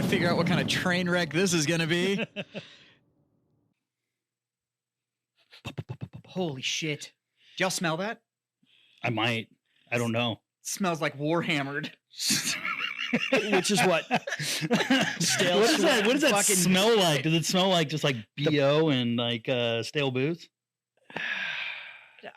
figure out what kind of train wreck this is going to be. Holy shit. Do y'all smell that? I might. I don't know. Smells like Warhammered. Which is what? Stale. What does that smell like? Does it smell like just like BO and like stale booze?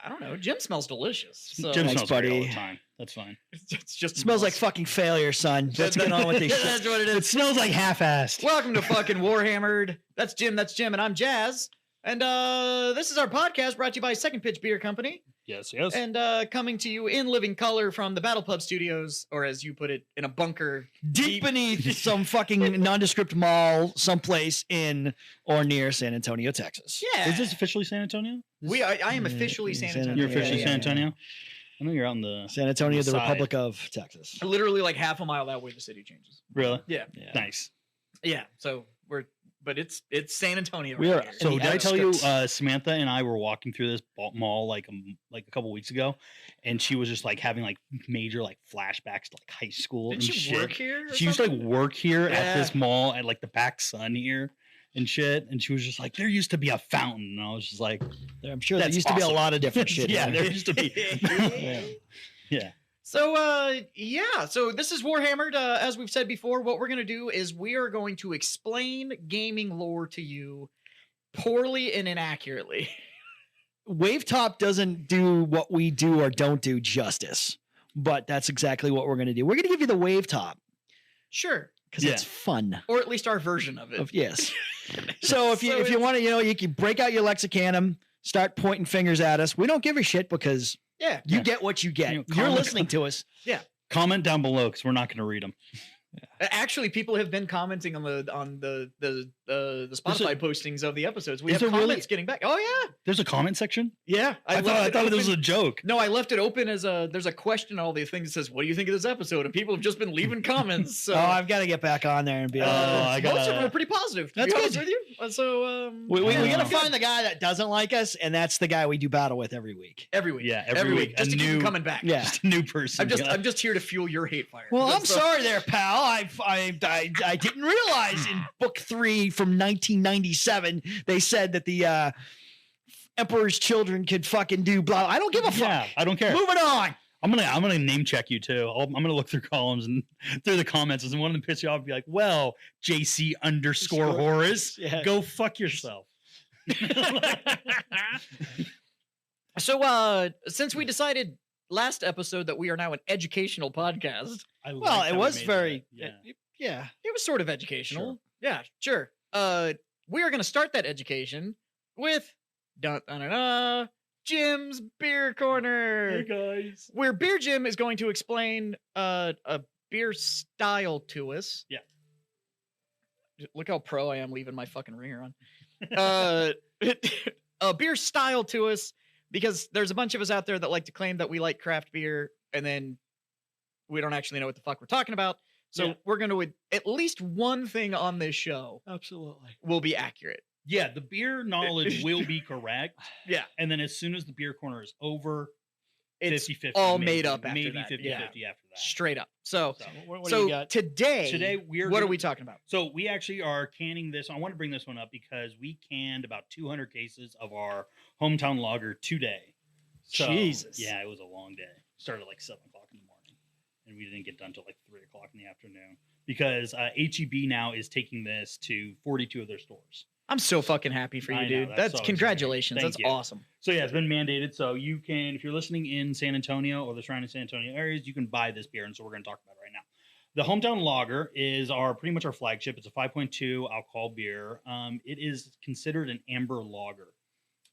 I don't know. Jim smells delicious. So. Jim Thanks, smells great all buddy. the time. That's fine. It's just smells like fucking failure, son. Let's get on with this shit. That's what it is. It smells like half-assed. Welcome to fucking Warhammered. That's Jim, and I'm Jazz. And this is our podcast brought to you by Second Pitch Beer Company. Yes. And coming to you in living color from the BattlePub studios, or as you put it, in a bunker Deep beneath some fucking nondescript mall someplace in or near San Antonio, Texas. Yeah. Is this officially San Antonio? I am officially San Antonio. You're officially Yeah, San Antonio? I know you're out in the San Antonio, the side. Republic of Texas. Literally like half a mile that way the city changes. Really? Yeah. Nice. Yeah. So but it's San Antonio. We are- right here. So the did I tell you, outskirts. Samantha and I were walking through this mall like a couple weeks ago, and she was just like having like major like flashbacks to like high school. Didn't and she shit. work here? or She used to like something? work here Yeah. at this mall at like the back sun here and shit. And she was just like, there used to be a fountain. And I was just like, I'm sure there That's used to be a awesome. lot of different shit. yeah, here. there used to be. Yeah. So, so this is Warhammered. As we've said before, what we're going to do is we are going to explain gaming lore to you poorly and inaccurately. Wavetop doesn't do what we do or don't do justice, but that's exactly what we're going to do. We're going to give you the Wavetop Sure. because Yeah. it's fun. Or at least our version of it. Yes. So if you So want to, you can break out your Lexicanum, start pointing fingers at us. We don't give a shit because Yeah. you Yeah. get what you get. You know, You're comment- listening to us. Comment down below because we're not going to read them. Actually, people have been commenting on the Spotify postings of the episodes. We Is have there really- comments getting back. Oh yeah. There's a comment section? Yeah. I thought this was a joke. No, I left it open as there's a question on all these things that says, what do you think of this episode? And people have just been leaving comments. So I've got to get back on there and be like, I most of gotta- them are pretty positive. To That's be honest good. with you. So we Yeah. got to find the guy that doesn't like us, and that's the guy we do battle with every week. every week. Yeah, every week. Just A to keep them new- coming back. Yeah. Just a new person. I'm just here to fuel your hate fire. Well, I'm That's, sorry there, pal. I didn't realize in book 3 from 1997 they said that the Emperor's children could fucking do blah. I don't give a fuck. Yeah, I don't care. Moving on. I'm gonna name check you too. I'm gonna look through columns and through the comments, and one of them piss you off and be like, "Well, JC _ Horace, Yeah. go fuck yourself." So, since we decided last episode that we are now an educational podcast, I like Well, how it we was made very that. yeah. it was sort of educational. Sure. Yeah, sure. We are going to start that education with Jim's Beer Corner, guys. where Beer Jim is going to explain a beer style to us. Yeah. Look how pro I am leaving my fucking ringer on. A beer style to us, because there's a bunch of us out there that like to claim that we like craft beer, and then we don't actually know what the fuck we're talking about. So Yeah. we're going to, at least one thing on this show Absolutely. will be accurate. Yeah, the beer knowledge will be correct. Yeah. And then as soon as the beer corner is over, It's 50-50. all maybe, made up after maybe that. 50-50 Yeah. after that. Straight up. So, So, What do so you got? today we're what are gonna- we talking about? So we actually are canning this. I want to bring this one up because we canned about 200 cases of our hometown lager today. So, Jesus. Yeah, it was a long day. Started at like 7 o'clock in the morning, and we didn't get done till like 3 o'clock in the afternoon because HEB now is taking this to 42 of their stores. I'm so fucking happy for you, I know, dude. that's That's so exciting. congratulations. Thank That's you. awesome. So yeah, it's been mandated. So you can, if you're listening in San Antonio or the surrounding San Antonio areas, you can buy this beer, and so we're going to talk about it right now. The hometown lager is pretty much our flagship. It's a 5.2 alcohol beer. It is considered an amber lager.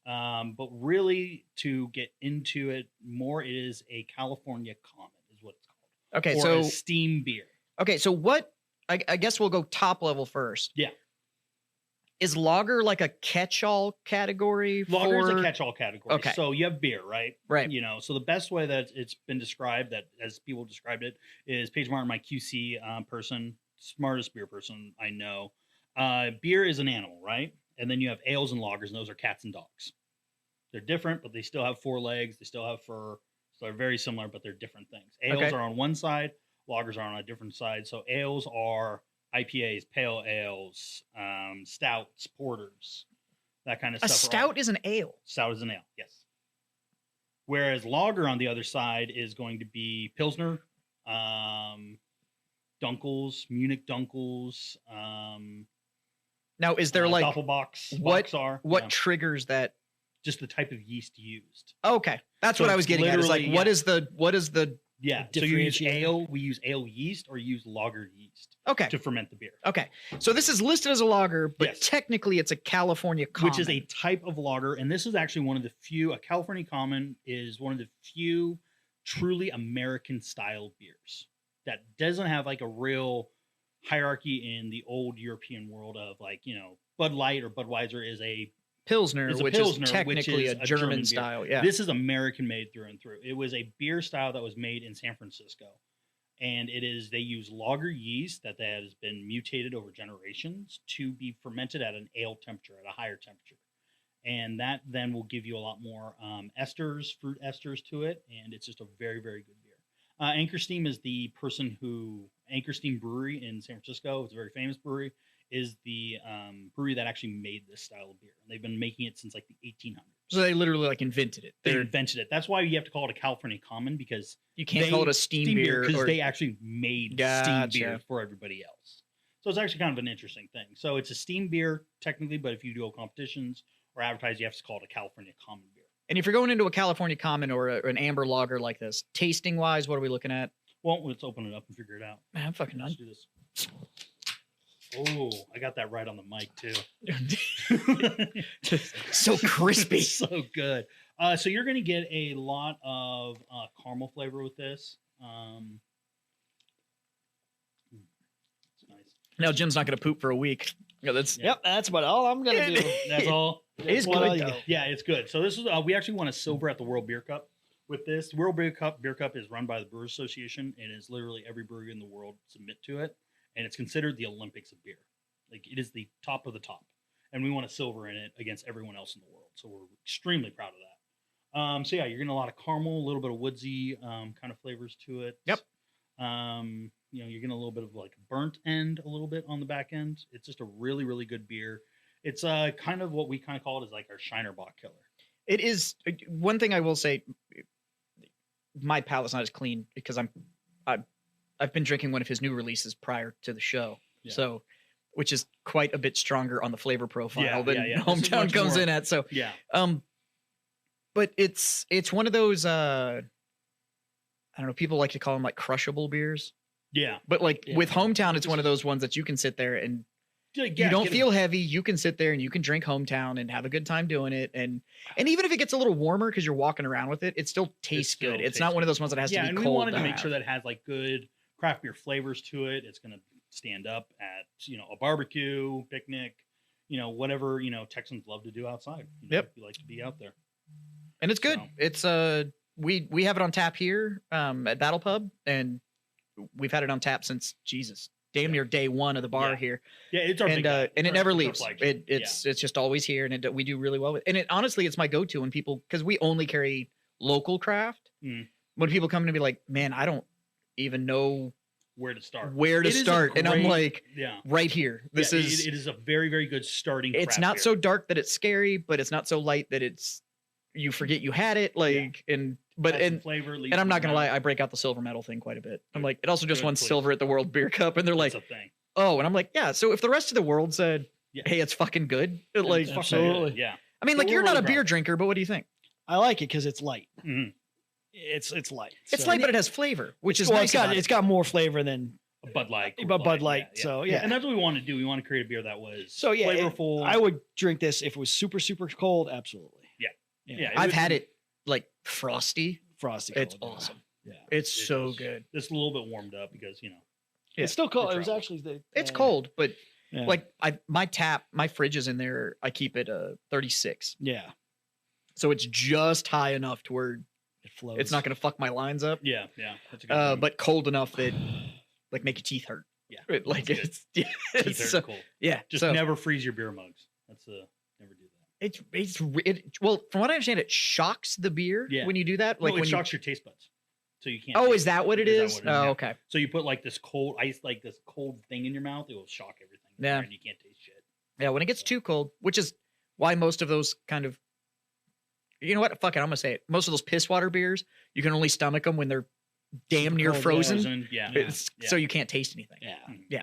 But really, to get into it more, it is a California Common, is what it's called. Okay, Or so a steam beer. what? I guess we'll go top level first. Yeah. Is lager like a catch-all category? Lager is for... a catch-all category. Okay. So you have beer, right? Right. You know, so the best way that it's been described, that as people described it, is Paige Martin, my QC person, smartest beer person I know. Beer is an animal, right? And then you have ales and lagers, and those are cats and dogs. They're different, but they still have 4 legs. They still have fur. So they're very similar, but they're different things. Ales Okay. are on one side. Lagers are on a different side. So ales are IPAs, pale ales, stouts, porters, that kind of A stuff. stout is an ale. Stout is an ale, yes. Whereas lager on the other side is going to be Pilsner, Dunkels, Munich Dunkels. Now, is there like Doppelbox? what triggers that? Just the type of yeast used. Okay, that's So what I it's was getting at. Is like, literally- what is the? Yeah. So you use Differentiator. ale. We use ale yeast or you use lager yeast Okay, to ferment the beer, okay. So this is listed as a lager, but Yes. technically it's a California common. which is a type of lager. And this is actually one of the few. A California Common is one of the few truly American style beers that doesn't have like a real hierarchy in the old European world of like, Bud Light or Budweiser is a Pilsner, It's a which Pilsner, is which technically is a a German German beer. style. Yeah. This is American made through and through. It was a beer style that was made in San Francisco. And they use lager yeast that has been mutated over generations to be fermented at an ale temperature, at a higher temperature. And that then will give you a lot more esters, fruit esters to it. And it's just a very, very good beer. Anchor Steam is the person Anchor Steam Brewery in San Francisco, it's a very famous brewery, is the brewery that actually made this style of beer. And they've been making it since like the 1800s. So they literally like invented it. They invented it. That's why you have to call it a California Common, because You can't call it a steam beer because or- they actually made steam Gotcha. beer for everybody else. So it's actually kind of an interesting thing. So it's a steam beer technically, but if you do competitions or advertise, you have to call it a California Common beer. And if you're going into a California common or an amber lager like this, tasting wise, what are we looking at? Well, let's open it up and figure it out. Man, I'm fucking Let's done. do this. Oh, I got that right on the mic too. So crispy. So good. So you're going to get a lot of caramel flavor with this. It's nice. Now Jim's not going to poop for a week. Yeah, that's Yeah. Yep, that's about all I'm gonna do. That's all. It's What good I though. get. Yeah, it's good. So this is we actually won a silver at the World Beer Cup with this. The World Beer Cup is run by the Brewers Association, and is literally every brewery in the world submit to it, and it's considered the Olympics of beer. Like it is the top of the top, and we won a silver in it against everyone else in the world. So we're extremely proud of that. So yeah, you're getting a lot of caramel, a little bit of woodsy kind of flavors to it. Yep. You're getting a little bit of like burnt end a little bit on the back end. It's just a really, really good beer. It's kind of what we kind of call it is like our Shiner Bock killer. It is one thing I will say. My palate's not as clean because I've been drinking one of his new releases prior to the show, Yeah. so which is quite a bit stronger on the flavor profile Yeah, than yeah, yeah. This is Hometown much comes more- in at. So, Yeah. But it's one of those I don't know. People like to call them like crushable beers, Yeah. but like Yeah. with Hometown, it's one of those ones that you can sit there and Yeah, you don't get feel heavy. You can sit there and you can drink Hometown and have a good time doing it. And even if it gets a little warmer because you're walking around with it, it still tastes still good. It's tastes not one of good. those ones that has yeah, to be and we cold. wanted to make have. sure that it has like good craft beer flavors to it. It's going to stand up at, a barbecue, picnic, whatever, Texans love to do outside. Yep. You like to be out there. And it's good. So- It's we have it on tap here at BattlePub, and we've had it on tap since damn near day one of the bar Yeah. here, Yeah, it's our and big guy. and it It's never our leaves. flagship. It's just always here, and we do really well with. And it honestly, it's my go-to when people, because we only carry local craft. Mm. When people come to me like, man, I don't even know Where to start. where to It is a start, and I'm great- like, Yeah. right here. This Yeah, is. it is a very, very good starting. It's craft not beer. so dark that it's scary, but it's not so light that it's you forget you had it. Like but Has some and flavor. and I'm not gonna lie, I break out the silver medal thing quite a bit. I'm like, it also just Good, won please. silver at the World Beer Cup, and they're like, That's a thing. oh, and I'm like, yeah. So if the rest of the world said, Yeah. hey, it's fucking good, like, It's fucking absolutely. good. Yeah. I mean, So like we're you're not really a proud beer of it. drinker, but what do you think? I like it because it's light. Mhm. It's light. It's So- light, but it has flavor, which is well, nice. it's got more flavor than A Bud Light. a Bud Light. Yeah. So yeah. And that's what we want to do. We want to create a beer that was So yeah, flavorful. I would drink this if it was super super cold. Absolutely. Yeah, I've was- had it like frosty. Frosty. It's cold, yeah. awesome. Yeah. It's It so is. good. Just a little bit warmed up because Yeah. It's still cold. We're It was traveling. actually the. It's cold, but Yeah. like my fridge is in there. I keep it 36, Yeah. so it's just high enough to where It flows. it's not gonna fuck my lines up. yeah. That's a good thing. But cold enough that like make your teeth hurt. Yeah, Like that's good. it's yeah, Teeth it's hurt so- cold. yeah. Just so never freeze your beer mugs. That's never do that. well, from what I understand, it shocks the beer Yeah. when you do that. Like Like when it shocks your taste buds. so you can't. Oh, taste is that what it Is is? that what it is? Oh, Yeah. okay. So you put like this cold ice, like this cold thing in your mouth, it will shock everything. in Yeah. there, and you can't taste shit. Yeah, when it gets too cold, which is why most of those kind of, you know what? Fuck it, I'm gonna say it. Most of those piss water beers, you can only stomach them when they're damn near cold, yeah. frozen. Yeah. So you can't taste anything. Yeah.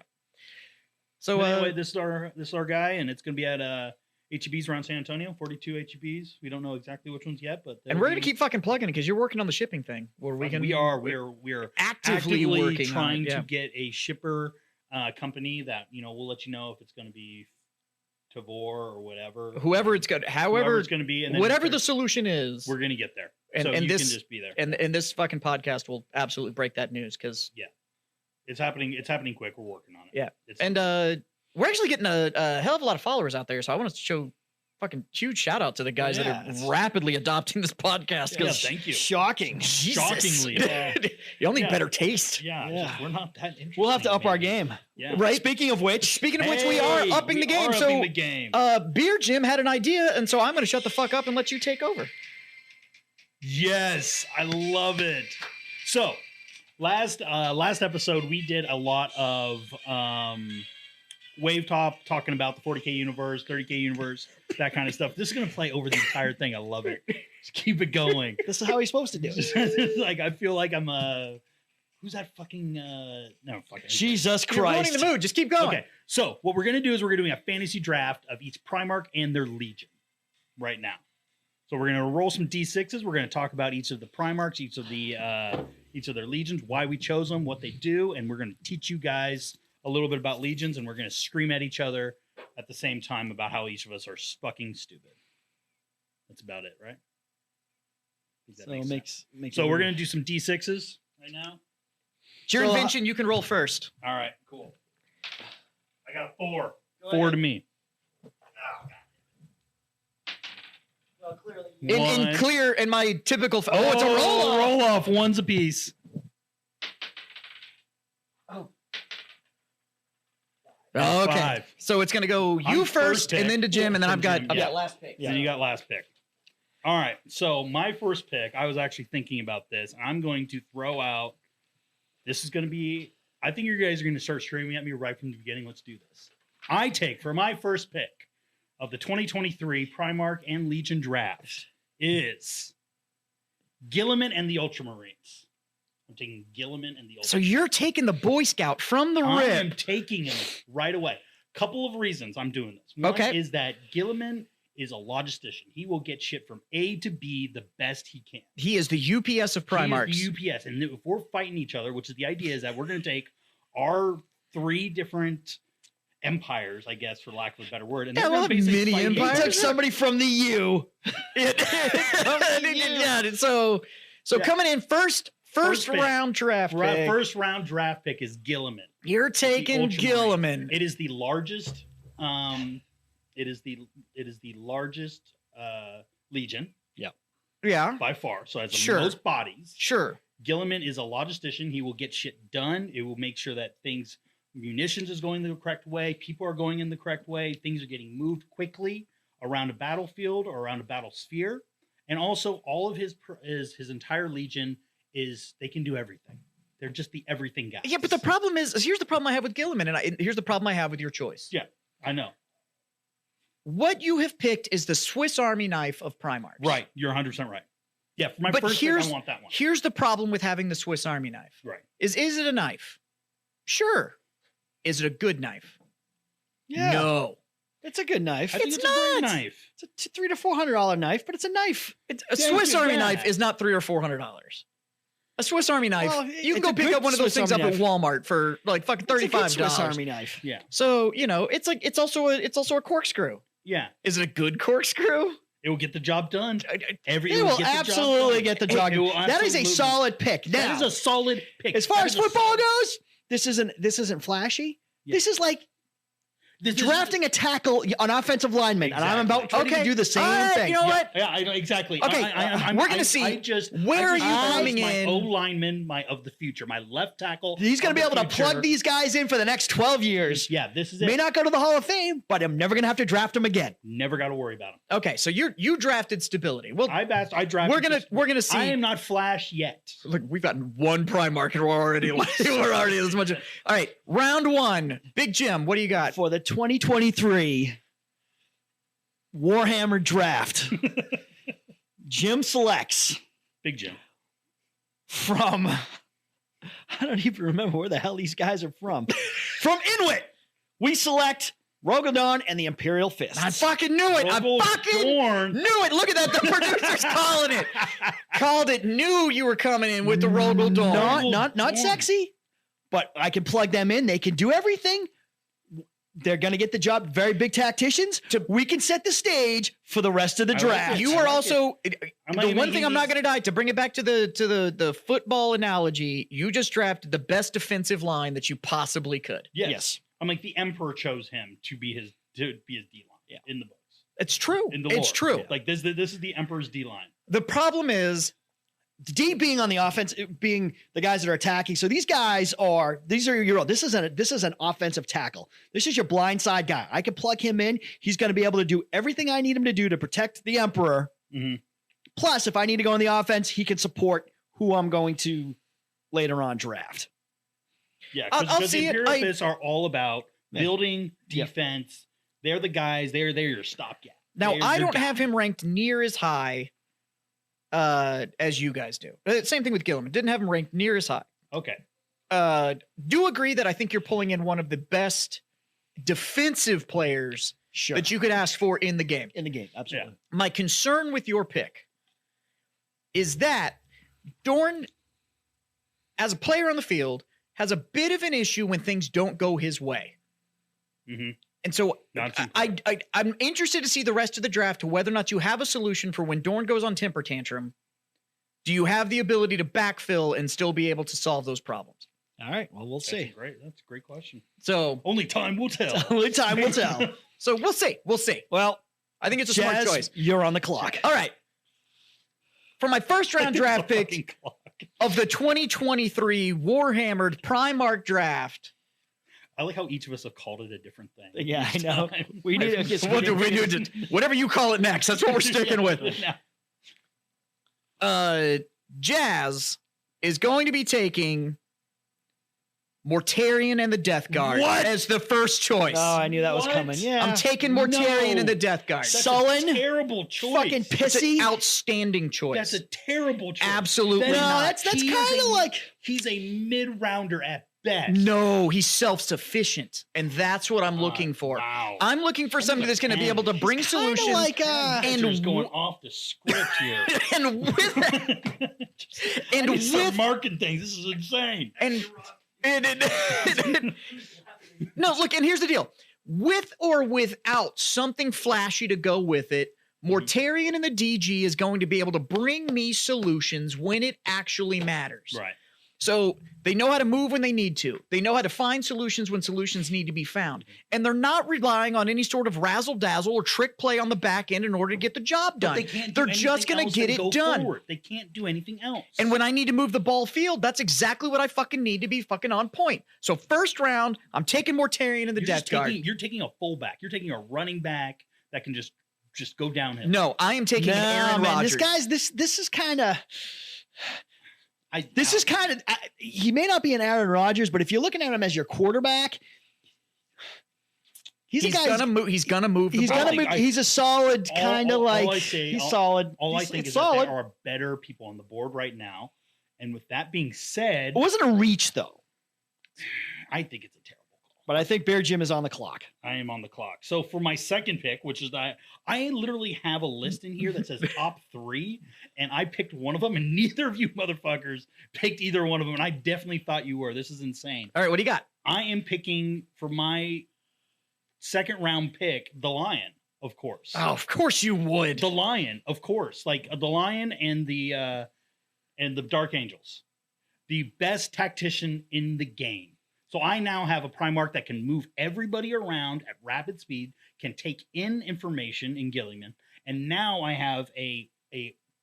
So But anyway, this is our guy, and it's gonna be at HEBs around San Antonio, 42 HEBs. We don't know exactly which ones yet, but and we're gonna keep fucking plugging it because you're working on the shipping thing. Where we're actively working trying on it, yeah. to get a shipper company that we'll let you know if it's going to be Tavor or whatever, whoever it's gonna, whoever however it's going to be, and then whatever the solution is, we're going to get there. And- so and you this- can just be there. and this fucking podcast will absolutely break that news because It's happening. It's happening quick. We're working on it. Yeah. It's, and we're actually getting a hell of a lot of followers out there. So I want to show fucking huge shout out to the guys that it's- are rapidly adopting this podcast. yeah, Because thank you. Shocking. Shockingly. you only Yeah. better taste. Yeah, Yeah. just- we're not that interesting. We'll have to up our maybe. game. Yeah. Right. Speaking of which, Speaking of which, we are Hey, upping the we game. are So upping the game. Beer Jim had an idea, and so I'm going to shut the fuck up and let you take over. Yes, I love it. So, last episode we did a lot of Wave Top talking about the 40K universe, 30K universe, that kind of stuff. This is gonna play over the entire thing. I love it. Just keep it going. this is how he's supposed to do it. Like I feel like I'm who's that fucking no fucking Jesus You're ruining Christ. the mood. Just keep going. Okay, so what we're gonna do is we're gonna do a fantasy draft of each Primarch and their Legion right now. So we're gonna roll some d6s. We're gonna talk about each of the Primarchs, each of their legions, why we chose them, what they do, and we're gonna teach you guys a little bit about legions, and we're gonna scream at each other at the same time about how each of us are fucking stupid. That's about it, right? I think that So makes it sense. makes So it we're weird. gonna do some d6s right now. It's your So, invention. You can roll first. All right, cool. I got a 4. 4 to me. In One. clear, in my typical. Oh, it's a roll. Roll off. One's a piece. Oh, okay. 5. So it's gonna go you I'm first, first and pick. then to Jim, and then From I've got Jim, yeah. last pick. So you got last pick. All right. So my first pick, I was actually thinking about this. I'm going to throw out. This is going to be. I think you guys are going to start screaming at me right from the beginning. Let's do this. I take for my first pick of the 2023 Primarch and Legion draft is Gilliman and the Ultramarines. I'm taking Gilliman and the Ultramarines. So you're taking the Boy Scout from the I am rip. taking him right away. Couple of reasons I'm doing this. One Okay. is that Gilliman is a logistician. He will get shit from A to B the best he can. He is the UPS of Primarchs. He is the UPS. And if we're fighting each other, which is the idea, is that we're going to take our 3 different empires, I guess, for lack of a better word. And Yeah, they're we'll gonna have basically mini fight each empires. other. Took somebody from the U. Yeah, so Yeah. coming in first First pick. round draft pick. First round draft pick is Gilliman. You're taking Ultramarine. Gilliman. It is the largest. It is the largest legion Yeah, by far. So it has the Sure. most bodies. sure. Gilliman is a logistician. He will get shit done. It will make sure that munitions is going the correct way. People are going in the correct way. Things are getting moved quickly around a battlefield or around a battle sphere. And also, all of his entire legion they can do everything. They're just the everything guys. Yeah, but the problem is here's the problem I have with Gilliman, and here's the problem I have with your choice. Yeah. I know. What you have picked is the Swiss Army knife of Primarchs. Right. You're 100% right. Yeah. For my But first pick, here's- I want that one. Here's the problem with having the Swiss Army knife. Right. Is it a knife? Sure. Is it a good knife? Yeah. No. It's a good knife. I think It's it's a great not. knife. It's a $300 to $400 knife, but it's a knife. A Thank Swiss you, Army yeah. knife is not $300 or $400. A Swiss Army knife, Well, you can it's go a pick good up one of those Swiss things up Army at knife. Walmart for like fucking It's a good $35. Swiss Army knife. Yeah. So, it's also a corkscrew. Yeah. Is it a good corkscrew? It will get the job done. It will will get the job absolutely done. get the job It will done. That is a absolutely- solid pick. That Now, is a solid pick. as far That as is a football solid- goes, this isn't flashy. Yeah. This is like drafting a tackle, an offensive lineman, and I'm about to do the same thing. You know what? Yeah, I know exactly. Okay, we're gonna see. Where are you coming my in? O lineman, of the future, my left tackle. He's going to be able to plug these guys in for the next 12 years. Yeah, this is it. May not go to the Hall of Fame, but I'm never going to have to draft him again. Never got to worry about him. Okay, so you drafted stability. Well, I drafted. We're gonna see. I am not Flash yet. Look, we've gotten one Primarch and we're already this much. All right, round one. Big Jim, what do you got? For the 2023 Warhammer draft, Jim selects Big Jim. from, I don't even remember where the hell these guys are from. From Inuit, we select Rogadon and the Imperial Fist. I fucking knew it. I fucking knew it. Look at that. The producer's calling it. Called it. Knew you were coming in with the Rogadon. Not sexy, but I can plug them in. They can do everything. They're going to get the job. Very big tacticians. We can set the stage for the rest of the draft. You are also the one thing I'm not going to die to bring it back to the football analogy. You just drafted the best defensive line that you possibly could. Yes. I'm like the Emperor chose him to be his D line in the books. It's true. In the it's lore. this Like this is the Emperor's D line. The problem is D being on the offense, being the guys that are attacking. So these are your. This is an offensive tackle. This is your blind side guy. I can plug him in. He's going to be able to do everything I need him to do to protect the Emperor. Mm-hmm. Plus, if I need to go on the offense, he can support who I'm going to later on draft. Yeah, because the Imperial Fists are all about building defense. They're the guys. They're your stopgap. Now, I don't have him ranked near as high as you guys do. Same thing with Gilliman. Didn't have him ranked near as high. Okay. Do agree that I think you're pulling in one of the best defensive players that you could ask for in the game. In the game, absolutely. Yeah. My concern with your pick is that Dorn, as a player on the field, has a bit of an issue when things don't go his way. Mm-hmm. And so I'm interested to see the rest of the draft to whether or not you have a solution for when Dorn goes on temper tantrum. Do you have the ability to backfill and still be able to solve those problems? All right. Well, we'll see. That's a great question. So only time will tell. Only time will tell. So we'll see. We'll see. Well, I think it's a smart choice. You're on the clock. All right. For my first round draft pick of the 2023 Warhammered Primarch draft. I like how each of us have called it a different thing. Yeah, I know. We need to whatever you call it next. That's what we're sticking with. Jazz is going to be taking Mortarion and the Death Guard as the first choice. Oh, I knew that was coming. Yeah, I'm taking Mortarion and the Death Guard. That's Sullen, a terrible choice. Fucking pissy, outstanding choice. That's a terrible choice. Absolutely not. That's kind of like he's a mid-rounder at best. No, he's self-sufficient, and that's what I'm looking for. Wow. I'm looking for somebody that's going to be able to bring solutions. Like and just going off the script here. And with and with marking things, this is insane. No, look, and here's the deal: with or without something flashy to go with it, Mortarion and the DG is going to be able to bring me solutions when it actually matters. Right. So they know how to move when they need to. They know how to find solutions when solutions need to be found. And they're not relying on any sort of razzle-dazzle or trick play on the back end in order to get the job done. They're just going to get it done. Forward. They can't do anything else. And when I need to move the ball field, that's exactly what I fucking need to be fucking on point. So first round, I'm taking Mortarion and the Death Guard. You're taking a fullback. You're taking a running back that can just go downhill. No, I am taking Aaron Rodgers. This is kind of... he may not be an Aaron Rodgers, but if you're looking at him as your quarterback, he's gonna move. He's gonna move. He's a solid kind of like. Solid. All I think is that there are better people on the board right now, and with that being said, it wasn't a reach though. I think it's a terrible call. But I think Bear Jim is on the clock. I am on the clock. So for my second pick, which is I literally have a list in here that says top 3, and I picked one of them, and neither of you motherfuckers picked either one of them, and I definitely thought you were. This is insane. All right, what do you got? I am picking for my second round pick the Lion, of course. Oh, of course you would. The Lion, of course, like the Lion and the Dark Angels, the best tactician in the game. So I now have a Primarch that can move everybody around at rapid speed, can take in information in Gilliman, and now I have a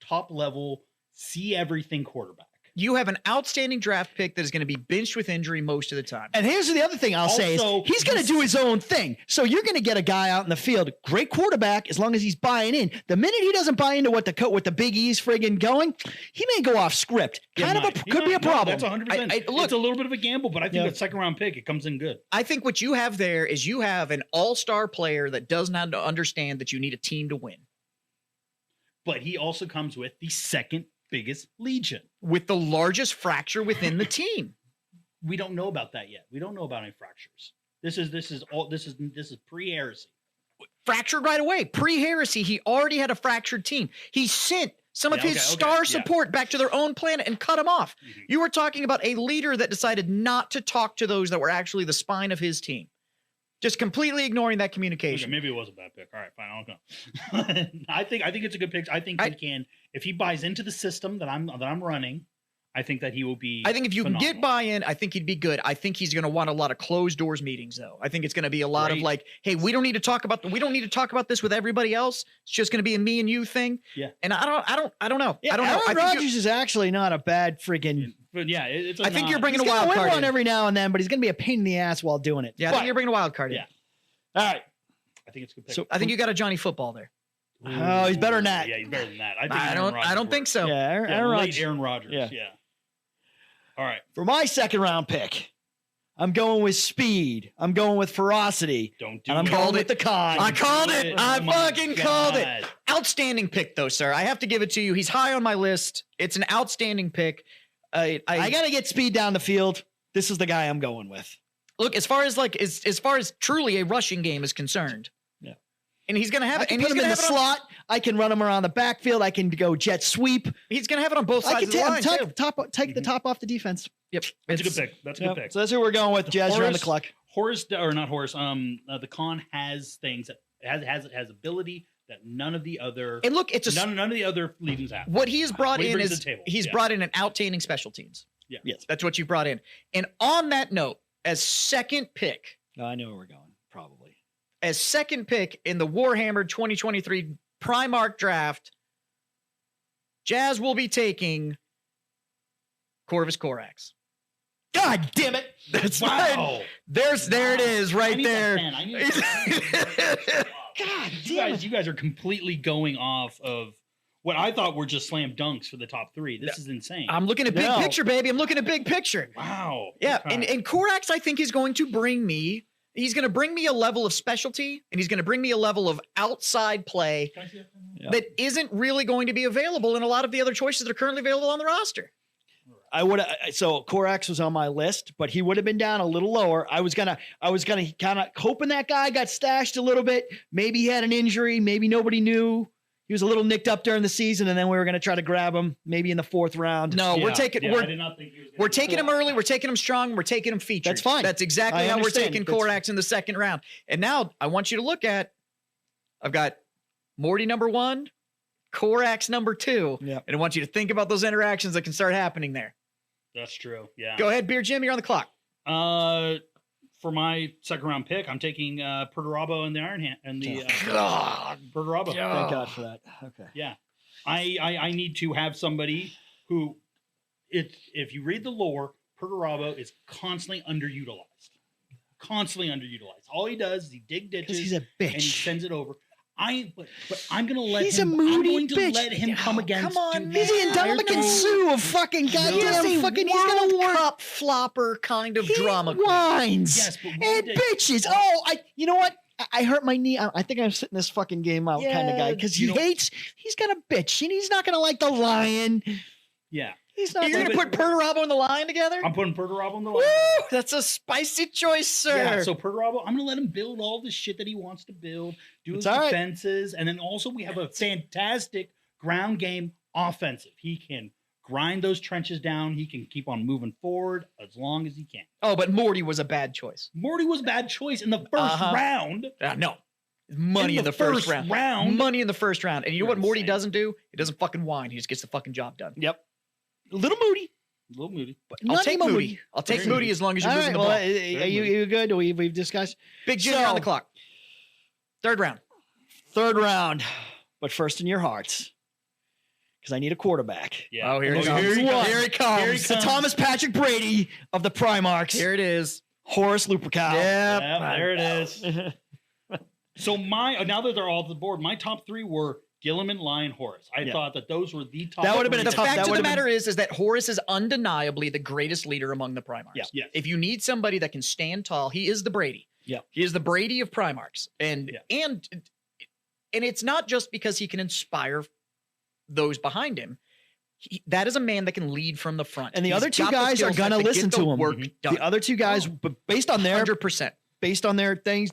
top level, see everything quarterback. You have an outstanding draft pick that is going to be benched with injury most of the time. And here's the other thing I'll say is he's going to do his own thing. So you're going to get a guy out in the field, great quarterback, as long as he's buying in. The minute he doesn't buy into what the Big E's friggin' going, he may go off script. Could be a problem. That's 100%. Look, it's a little bit of a gamble, but I think that second round pick, it comes in good. I think what you have there is you have an all-star player that does not understand that you need a team to win. But he also comes with the second biggest legion with the largest fracture within the team. We don't know about that yet. We don't know about any fractures. This is pre-heresy. Fractured right away. Pre-heresy, he already had a fractured team. He sent some of his star support back to their own planet and cut them off. Mm-hmm. You were talking about a leader that decided not to talk to those that were actually the spine of his team. Just completely ignoring that communication. Okay, maybe it was a bad pick. All right, fine. I don't know. I think it's a good pick. I think he can, if he buys into the system that I'm running, I think that he will be. I think if you phenomenal. can get buy-in, I think he'd be good. I think he's going to want a lot of closed doors meetings, though. I think it's going to be a lot of like, hey, we don't need to talk about this with everybody else. It's just going to be a me and you thing. Yeah. And I don't know. Yeah, I don't know. Aaron Rodgers is actually not a bad friggin'. But yeah, it's. I think you're bringing a wild card in every now and then, but he's going to be a pain in the ass while doing it. Yeah, I think you're bringing a wild card in. Yeah. All right. I think it's a good pick. So I think you got a Johnny Football there. Oh, he's better than that. Yeah, he's better than that. I don't think so. Yeah, Aaron Rodgers. Yeah. All right. For my second round pick, I'm going with speed. I'm going with ferocity. I'm going with the con. I called it. I fucking called it. Outstanding pick, though, sir. I have to give it to you. He's high on my list. It's an outstanding pick. I got to get speed down the field. This is the guy I'm going with. Look, as far as truly a rushing game is concerned. Yeah. And he's going to have it. And he's he's going to have it in the slot. I can run him around the backfield. I can go jet sweep. He's going to have it on both sides of the line, take the top off the defense. Yep. That's a good pick. That's a good pick. So that's who we're going with. Jazz, you're on the clock. The con has things that has ability that none of the other and look, none of the other legions have. What he has brought in is he's brought in an outstanding special teams. Yeah. Yes. That's what you brought in. And on that note, as second pick. I know where we're going, probably. As second pick in the Warhammered 2023 Primarch draft, Jazz will be taking Corvus Corax. God damn it. That's wow. There it is right there. God damn it. You guys are completely going off of what I thought were just slam dunks for the top three. This is insane. I'm looking at big picture, baby. I'm looking at big picture. Wow. Yeah. Okay. And Corax, I think, is going to bring me, he's going to bring me a level of specialty, and he's going to bring me a level of outside play that isn't really going to be available in a lot of the other choices that are currently available on the roster. So Corax was on my list, but he would have been down a little lower. I was gonna kind of hoping that guy got stashed a little bit. Maybe he had an injury. Maybe nobody knew. He was a little nicked up during the season, and then we were going to try to grab him maybe in the fourth round. No, we're taking we're taking him early. We're taking him strong. We're taking him featured. That's fine. That's exactly how we're taking Corax in the second round. And now I want you to look at. I've got Morty number 1, Corax number 2, and I want you to think about those interactions that can start happening there. That's true. Yeah. Go ahead, Beer Jim. You're on the clock. For my second round pick, I'm taking Perturabo and the Iron Hand and the Perturabo. Thank God for that. Okay. Yeah, I need to have somebody who, if you read the lore, Perturabo is constantly underutilized. All he does is he dig ditches. He's a bitch. And he sends it over. But I'm gonna let he's him. A moody I'm going to bitch. let him come against. Come on, he's the Indomitian Sue of fucking goddamn fucking. He's gonna cup flopper kind of drama. Whines. Yes, but and bitches. Oh, you know what? I hurt my knee. I think I'm sitting this fucking game out kind of guy because he's gonna bitch and he's not gonna like the lion. Yeah. He's not. You're gonna put Perturabo and the Lion together? I'm putting Perturabo and the Lion. Woo! That's a spicy choice, sir. Yeah, so Perturabo, I'm gonna let him build all the shit that he wants to build, do his defenses, and then also we have a fantastic ground game offensive. He can grind those trenches down. He can keep on moving forward as long as he can. Oh, but Morty was a bad choice. Morty was a bad choice in the first round. No. Money in the first round. Money in the first round. And you know what Morty doesn't do? He doesn't fucking whine. He just gets the fucking job done. Yep. A little moody. A little moody. I'll Not take even Moody. I'll take Very Moody Moody. as long as you're All moving right, the well, ball. are you good? We've discussed. Big Jim, you're on the So- clock. Third round. Third round, but first in your hearts, because I need a quarterback. Yeah. Oh, here There's it comes. only one. Here it comes. Here he The comes. Thomas Patrick Brady of the Primarchs, Here it is. Horace Lupercal. Yep. Yeah, there it is. So now that they're all at the board, my top three were Gilliman, Lion, Horace. I Yeah. thought that those were the top. That would've been three. a The tough- fact that of the would've been- matter is that Horace is undeniably the greatest leader among the Primarchs. Yeah. Yes. If you need somebody that can stand tall, he is the Brady. Yeah. He is the Brady of Primarchs. And Yeah. and it's not just because he can inspire those behind him. That is a man that can lead from the front. And the He's other two got the guys skill are set gonna get listen the to him. Work Mhm. done. The other two guys, but based on their 100%. things,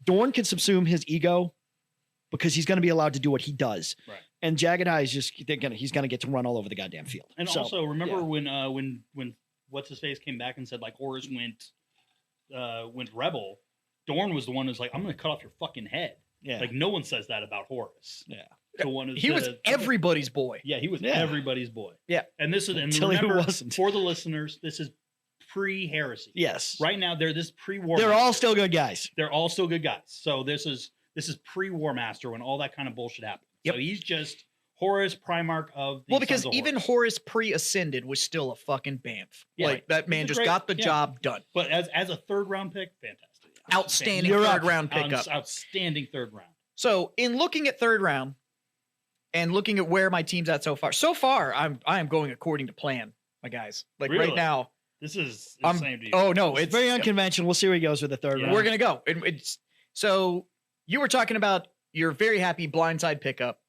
Dorn can subsume his ego because he's going to be allowed to do what he does. Right. And Jagged Eye is just he's going to get to run all over the goddamn field. And So, also remember yeah. when what's his face came back and said like Horace went rebel. Dorn was the one who's like, I'm going to cut off your fucking head. yeah, Like no one says that about Horace. yeah. The one He was everybody's boy. Yeah, he was Yeah. everybody's boy. Yeah. And this is Until he remember wasn't. for the listeners, this is pre-heresy. Yes. Right now, they're this pre-war. They're all master. still good guys. They're all still good guys. So this is pre-war master when all that kind of bullshit happened. Yep. So he's just Horace Primarch of the Well, because Sons of even Horus. Horace pre-ascended was still a fucking bamf. Yeah. Like that man He's a just great- got the yeah. job done. But as a third round pick, fantastic. Outstanding You're third up. round pickup. Outstanding third round. So in looking at third round and looking at where my team's at so far, I am going according to plan, my guys. Like Really? right now, This is I'm. insane to you. Oh no, It's very unconventional. We'll see where he goes with the third Yeah. round. We're gonna go. It's so you were talking about your very happy blindside pickup,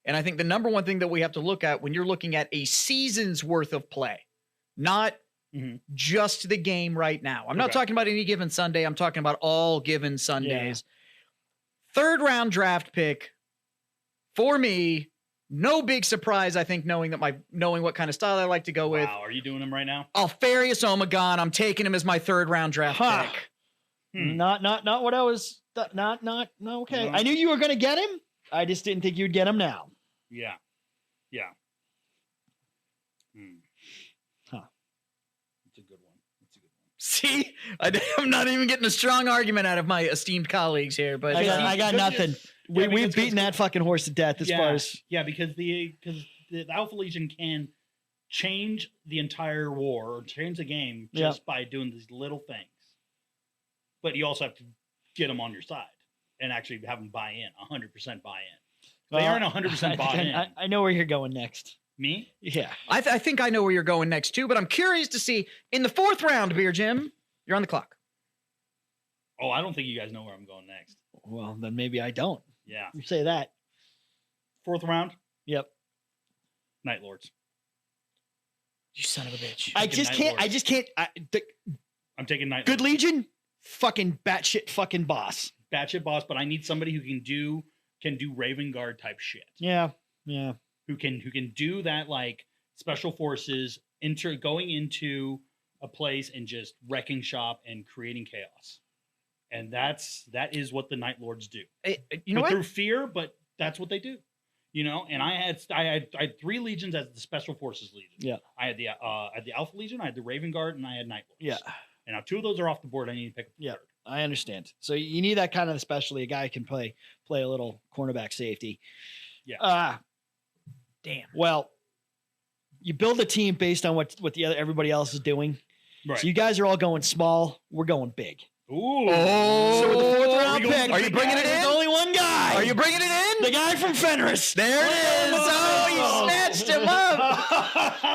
and I think the number one thing that we have to look at when you're looking at a season's worth of play, not Mhm. just the game right now. I'm not Okay. talking about any given Sunday. I'm talking about all given Sundays. Third round draft pick for me. No big surprise, I think, knowing what kind of style I like to go with. Wow, are you doing them right now? Alfarius Omegon. I'm taking him as my third round draft Huh. pick. Not what I was. Not no. Okay, No. I knew you were going to get him. I just didn't think you'd get him now. Yeah. Yeah. Hmm. Huh. That's a good one. That's a good one. See, I'm not even getting a strong argument out of my esteemed colleagues here, but I Because got because- nothing. yeah, We've because- beaten that fucking horse to death as far as Yeah, because the Alpha Legion can change the entire war or change the game Yeah. just by doing these little things. But you also have to get them on your side and actually have them buy in, 100% buy in. They aren't 100% I bought think in. I know where you're going next. Me? Yeah. I think I know where you're going next too. But I'm curious to see in the fourth round, Beer Jim, you're on the clock. Oh, I don't think you guys know where I'm going next. Well, then maybe I don't. Yeah. You say that. Fourth round, Yep. Night Lords. You son of a bitch. I Taking just Night can't. Lords. I just can't. I'm taking Night Good Lords. Legion, fucking batshit fucking boss. Batshit boss, but I need somebody who can do Raven Guard type shit. Yeah. Yeah. Who can do that like special forces going into a place and just wrecking shop and creating chaos. And that is what the Night Lords do. You know but what? through fear, but that's what they do. You know, and I had 3 legions as the special forces legion. Yeah. I had the Alpha Legion, I had the Raven Guard, and I had Night Lords. Yeah. And now 2 of those are off the board. I need to pick up the Yeah. third. I understand. So you need that kind of, especially a guy who can play a little cornerback safety. Yeah. Damn. Well, you build a team based on what everybody else is doing. Right. So you guys are all going small. We're going big. Ooh. So with the fourth round Are we going pick, are you bringing it there's in? only one guy. Are you bringing it in? the guy from Fenris? There it is. Oh, you snatched him up.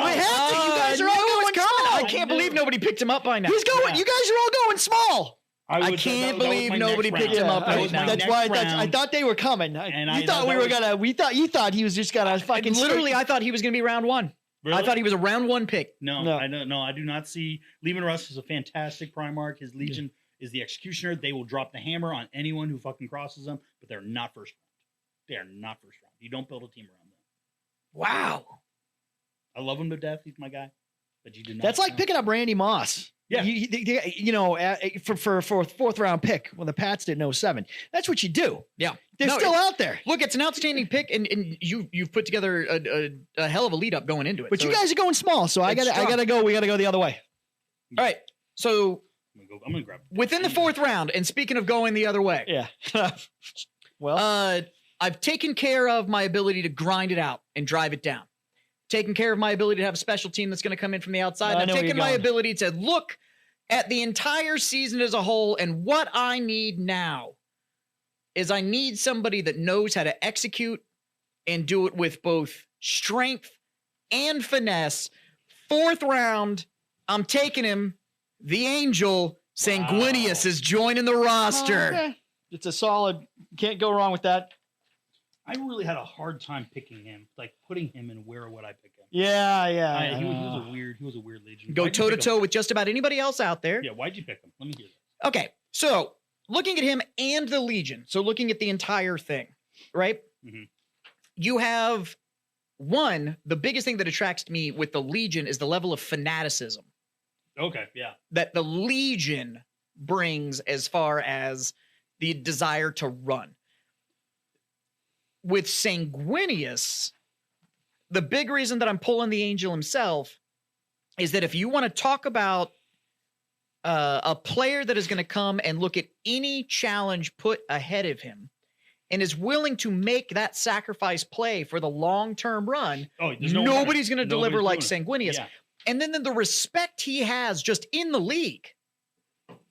We have to. You guys are all going small. I can't believe nobody picked him up by now. He's going. Yeah. You guys are all going small. I can't believe nobody picked him up That right was now. my That's next why. round. I thought they were coming. And you thought we were gonna. You thought he was just gonna fucking. Literally, I thought he was going to be round 1. Really? I thought he was a round 1 pick. No, No. I don't. No, I do not see. Lehman Russ is a fantastic Primarch. His Legion is the Executioner. They will drop the hammer on anyone who fucking crosses them, but they're not first round. They are not first round. You don't build a team around them. Wow. I love him to death. He's my guy, but you do not. That's like picking up Randy Moss. Yeah. For a fourth round pick when the Pats did in 07. That's what you do. Yeah. They're No, still out there. Look, it's an outstanding pick, and you've put together a hell of a lead up going into it. But you guys are going small, so I it's gotta go. We gotta go the other way. all right. So I'm gonna grab it. within the fourth round, and speaking of going the other way, Yeah. Well, I've taken care of my ability to grind it out and drive it down. Taken care of my ability to have a special team that's going to come in from the outside. I I've know where taken you're my going. ability to look at the entire season as a whole, and what I need now is I need somebody that knows how to execute and do it with both strength and finesse. Fourth round, I'm taking him. The Angel Sanguinius is joining the roster. okay. It's a solid. Can't go wrong with that. I really had a hard time picking him, like putting him in where would I pick him? Yeah. He was a weird Legion. Go Why'd you toe to pick him? toe with just about anybody else out there. Yeah, why'd you pick him? Let me hear this. Okay, so looking at him and the Legion, so looking at the entire thing, right? Mhm. You have the biggest thing that attracts me with the Legion is the level of fanaticism Okay, yeah. that the Legion brings as far as the desire to run. With Sanguinius, the big reason that I'm pulling the Angel himself is that if you want to talk about a player that is going to come and look at any challenge put ahead of him and is willing to make that sacrifice play for the long-term run, Oh, nobody's going to deliver like doing it. Sanguinius. Yeah. And then the respect he has just in the league,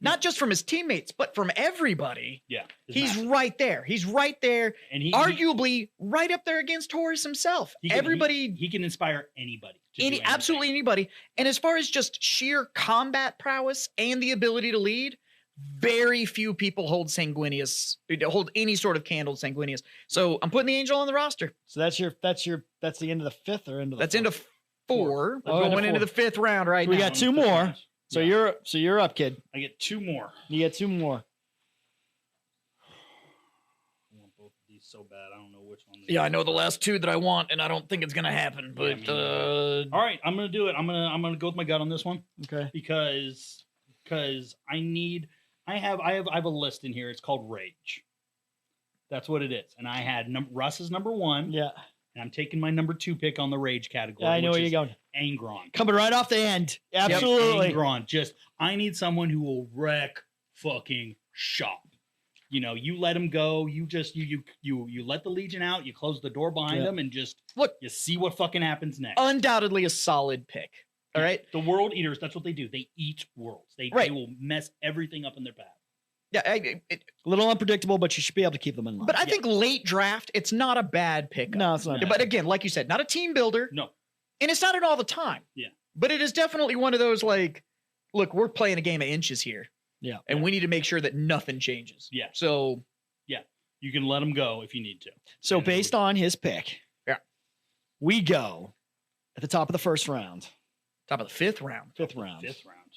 not just from his teammates, but from everybody. Yeah. it's He's massive. right there. He's right there, and he arguably right up there against Horus himself. he can- Everybody, he can inspire anybody. to do anything. absolutely anybody. And as far as just sheer combat prowess and the ability to lead, very few people hold any sort of candle to Sanguinius. So I'm putting the Angel on the roster. So that's the end of the fifth or end of the That's into 4. Oh, We're into going into four. the 5th round right We now. got two more. So Yeah. you're up, kid. I get 2 more. You get 2 more. I want both of these so bad. I don't know which one. Yeah, I know the last 2 that I want, and I don't think it's going to happen. Yeah, But me All right, I'm gonna do it. I'm gonna go with my gut on this one Okay. because I have a list in here. It's called Rage. That's what it is. And I had Russ is number 1. Yeah. And I'm taking my number 2 pick on the Rage category. I know which where you're is going. Angron. Coming right off the end. Absolutely. Angron. I need someone who will wreck fucking shop. You let him go. You let the Legion out. You close the door behind them, and just Look. You see what fucking happens next. undoubtedly a solid pick. All right. The World Eaters. That's what they do. They eat worlds. They will mess everything up in their path. Yeah, A little unpredictable, but you should be able to keep them in line. but I think late draft, it's not a bad pick. No, it's not. Yeah. bad. But again, like you said, not a team builder, No. and it's not an all the time. Yeah. But it is definitely one of those like, look, we're playing a game of inches here. Yeah. And we need to make sure that nothing changes. Yeah. So You can let him go if you need to. So And based on his pick, Yeah. we go at the top of the first round, top of the 5th round. fifth round, 5th round,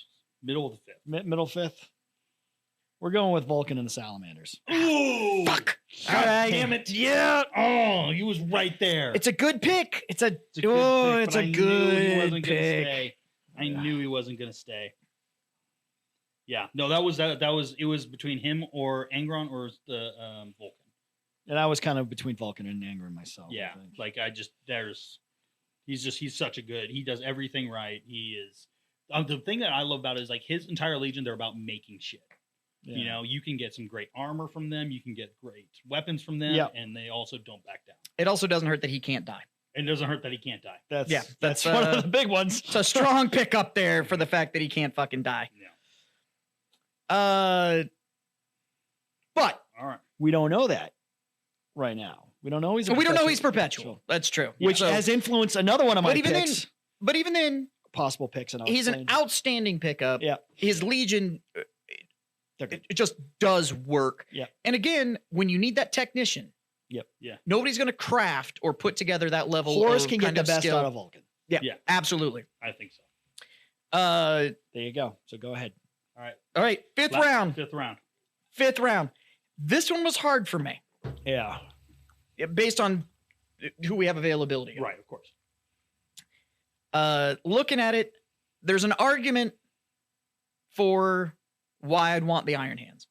middle of the 5th. middle fifth. We're going with Vulcan and the Salamanders. Ooh, Fuck. God All right. damn it! Yeah. Oh, he was right there. It's a good pick. It's a It's a good oh, pick, it's but a I knew he good wasn't gonna pick. stay. I knew he wasn't gonna stay. Yeah, no, that was it was between him or Angron or the Vulcan. And I was kind of between Vulcan and Anger myself. I Yeah, think. like he's such a good. He does everything right. He is the thing that I love about it is like his entire Legion. They're about making shit. Yeah. You can get some great armor from them. You can get great weapons from them, Yep. and they also don't back down. It also doesn't hurt that he can't die. And it doesn't hurt that he can't die. That's Yeah, that's that's, one of the big ones. It's a strong pick up there for the fact that he can't fucking die. Yeah. But All right. We don't know that right now. We don't know we don't know he's perpetual. That's true. which So- has influenced another one of my but even picks. but even then, Possible picks, and I'll he's an explain. outstanding pickup. Yeah. His Legion, They're good. it just does work. Yeah. And again, when you need that technician, Yep. Yeah. nobody's going to craft or put together that level. Horus of can get kind the of best skill. out of Vulcan. Yeah, Yeah. absolutely. I think so. There you go. So go ahead. All right. All right, fifth round. 5th round. Fifth round. This one was hard for me Yeah. based on who we have availability. of. Right, of course. Looking at it, there's an argument for why I'd want the Iron Hands.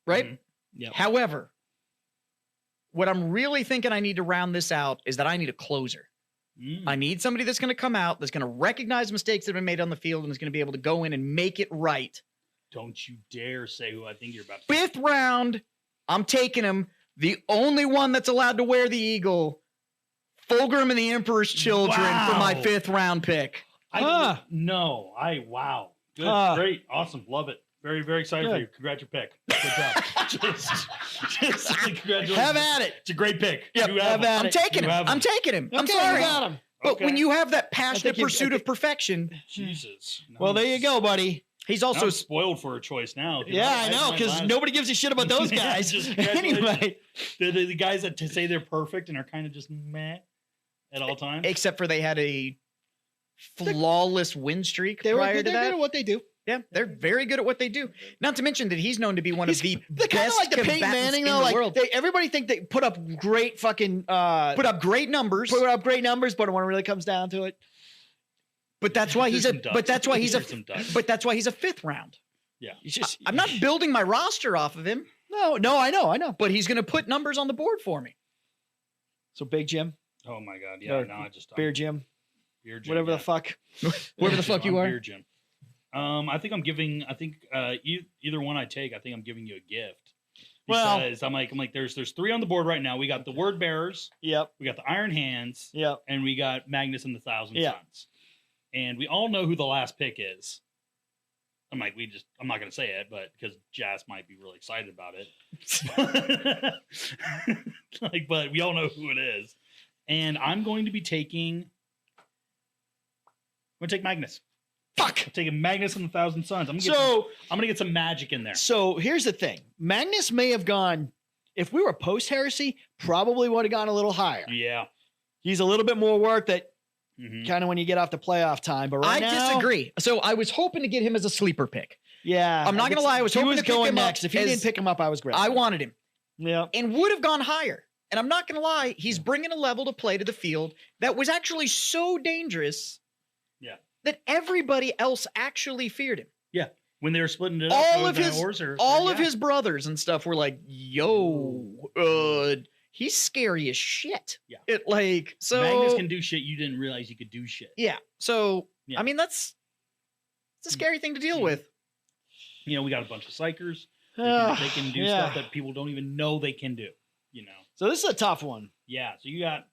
Right? Mhm. Yep. However, what I'm really thinking I need to round this out is that I need a closer. I need somebody that's going to come out, that's going to recognize mistakes that have been made on the field, and is going to be able to go in and make it right. Don't you dare say who I think you're about to say. 5th round, I'm taking him. The only one that's allowed to wear the eagle, Fulgrim and the Emperor's Children for my 5th round pick. Wow. Good, great, awesome, love it. Very, very excited for you. Congrats your pick. Good job. just congratulations. Have at it. It's a great pick. Yep. You have him. I'm taking him. I'm taking him. I'm Okay, sorry. you got him. But Okay. when you have that passionate you- pursuit of perfection, Jesus. Well, there you go, buddy. he's Also also spoiled for a choice now. Yeah, I know, because nobody gives a shit about those guys. Just congratulations. Anyway, The guys that say they're perfect and are kind of just meh at all times. except for they had a flawless win streak they're prior good to that. at what they do. Yeah, they're very good at what they do. Not to mention that he's known to be one of the They're kind of best like the Peyton combatants Manning, in though. the Like world. everybody think they put up great fucking Put up great numbers, but when it really comes down to it, but that's why he's a. There's some But that's why he's a. There's some ducks. But that's why he's a 5th round. you just I'm not building my roster off of him, no, I know. but he's going to put numbers on the board for me. So Big Jim, Oh my god, yeah. Or No, I just Beer Jim, Beer Jim, whatever yeah. the fuck. Whoever the fuck you I'm are. Beer Jim. I think I'm giving. I think either one I take, I think I'm giving you a gift. Well- Because I'm like, there's 3 on the board right now. We got the Word Bearers, Yep, we got the Iron Hands, yep. and we got Magnus and the Thousand Yeah. Sons. And we all know who the last pick is. I'm like, I'm not gonna say it, but because Jazz might be really excited about it. But we all know who it is. And I'm going to be taking. I'm gonna take Magnus. Fuck. I'm taking Magnus and the Thousand Sons. I'm gonna get some magic in there. So here's the thing: Magnus may have gone. If we were post heresy, probably would have gone a little higher. Yeah. He's a little bit more work that Mhm. kind of when you get off the playoff time. But right I now, disagree. So I was hoping to get him as a sleeper pick. Yeah, I'm not gonna lie, I was he hoping was to pick going him up next. If he as- didn't pick him up, I was great. I wanted him Yeah, and would have gone higher. And I'm not going to lie, he's bringing a level to play to the field that was actually so dangerous Yeah. that everybody else actually feared him. When they were splitting it All up, of his brothers and stuff were like, yo, he's scary as shit. Yeah. It like, so Magnus can do shit you didn't realize he could do shit. yeah. So, Yeah. I mean, it's a scary thing to deal with. You know, we got a bunch of psychers. Ah, They can do yeah. stuff that people don't even know they can do. You know. So this is a tough one. Yeah. So you got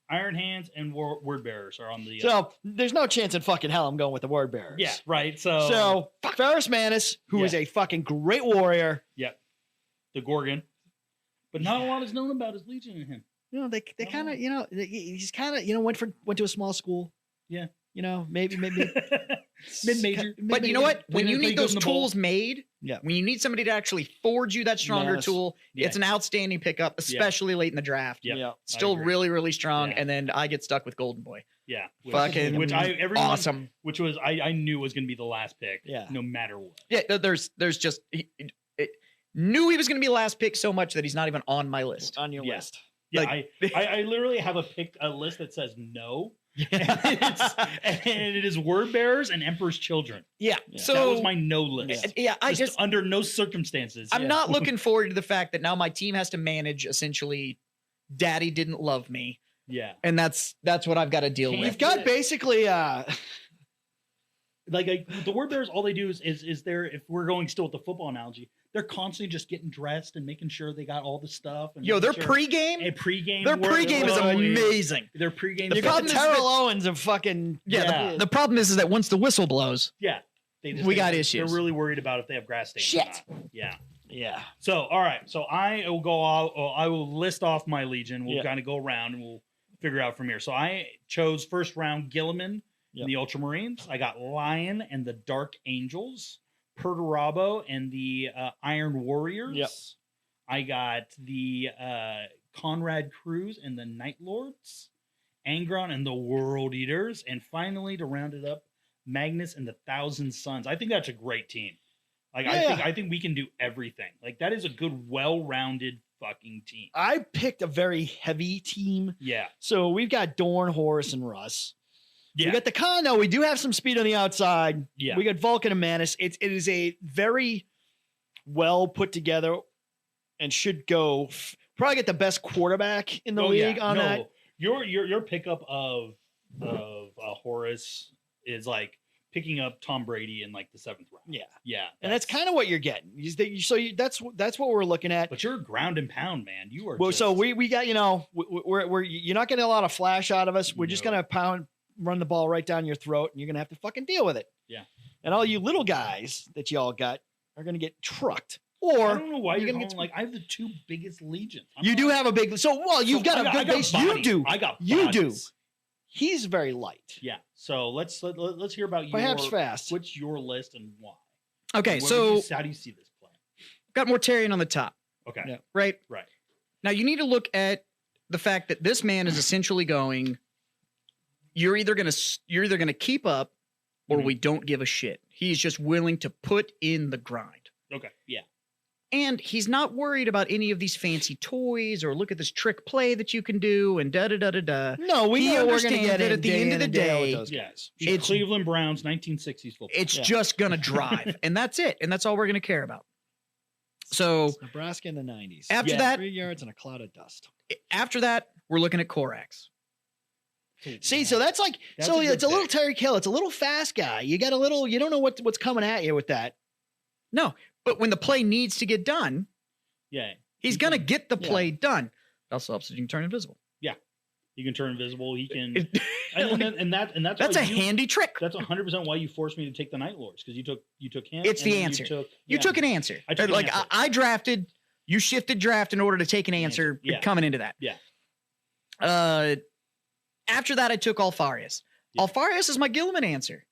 Iron Hands and Word Bearers are on the. So there's no chance in fucking hell I'm going with the Word Bearers. yeah. Right. So. So Ferrus Manus, who is Yeah. a fucking great warrior. The Gorgon, but not a lot is known about his Legion in him. You know, they kind of, he's kind of, went to a small school. Yeah. Maybe Mid-major. But you know what? When you need those in the bowl. tools made, Yeah. when you need somebody to actually forge you that stronger Manus. tool, Yeah. it's an outstanding pickup, especially late in the draft. Yep. Yeah. I Still agree. really, really strong. Yeah. And then I get stuck with Golden Boy. Yeah. Fucking everyone, awesome. Which was I knew was going to be the last pick. Yeah. No matter what. Yeah, there's just knew he was going to be last pick so much that he's not even on my list. on your Yeah. list. Yeah. Like- I literally have a list that says no. and it is Word Bearers and Emperor's Children. Yeah. Yeah. So That was my no list. yeah, I just under no circumstances. I'm not looking forward to the fact that now my team has to manage essentially Daddy didn't love me. Yeah. And that's what I've got to deal Can't with. You've got basically, Like the Word Bearers, all they do is they're, if we're going still with the football analogy, they're constantly just getting dressed and making sure they got all the stuff. And Yo, their making sure- pregame, and pregame. their work- pregame is oh, yeah. amazing. Their pregame. The you got problem the is Terrell Owens of fucking. Yeah, Yeah. The problem is that once the whistle blows, Yeah. They We got issues. They're really worried about if they have grass stains. Shit. Or not. Yeah. Yeah. So, all right. So I will go. I will list off my Legion. We'll Yeah. kind of go around and we'll figure out from here. So I chose first round Gilliman Yep. and the Ultramarines. I got Lion and the Dark Angels, Perturabo and the Iron Warriors. Yep. I got the Conrad Cruz and the Night Lords, Angron and the World Eaters, and finally to round it up, Magnus and the Thousand Sons. I think that's a great team. Like Yeah. I think we can do everything. Like that is a good, well-rounded fucking team. I picked a very heavy team. Yeah. So we've got Dorn, Horace, and Russ. Yeah. We got the con though. We do have some speed on the outside. Yeah. We got Vulcan and Manus. It is a very well put together and should go probably get the best quarterback in the league on that. Your pickup of Horace is like picking up Tom Brady in like the 7th round. Yeah. Yeah. And that's kind of what you're getting. That's what we're looking at. But you're ground and pound, man. You are. Well, so we got, we're you're not getting a lot of flash out of us. We're just going to run the ball right down your throat, and you're going to have to fucking deal with it. Yeah. And all you little guys that y'all got are going to get trucked. I Or don't know why you're you're gonna going like I have the 2 biggest legions. you do have a big, you've got a good base. You do. I got You do. bodies. He's very light. Yeah. So let's hear about Perhaps fast. What's your list and why? Okay, How do you see this play? got Mortarion on the top, Okay. Yeah. right? Right. Now you need to look at the fact that this man is essentially going, you're either gonna keep up or we don't give a shit. He's just willing to put in the grind. Okay. Yeah. And he's not worried about any of these fancy toys or look at this trick play that you can do and da da da da da. No, we He know we're going to understands get that it at the end of the day, with those Yeah. guys. It's Cleveland Browns, 1960s football. It's just gonna drive, and that's it, and that's all we're gonna care about. So It's Nebraska in the 90s. after Yeah. that, 3 yards and a cloud of dust. we're looking at Korax. See, so that's like, That's so a good it's a little pick. Terry Kill. It's a little fast guy. You got a little, you don't know what's coming at you with that. No, but when the play needs to get done, Yeah. he's gonna get the Yeah. play done. It also helps that you can turn invisible. He can turn invisible. He can, It- and that's that's why a handy trick. That's 100% why you forced me to take the Night Lords because you took him. It's and the then answer. You Took an answer. I took an like answer. I drafted. You shifted draft in order to take an answer Yeah. coming into that. Yeah. After that, I took Alfarius. Yeah. Alfarius is my Gilliman answer.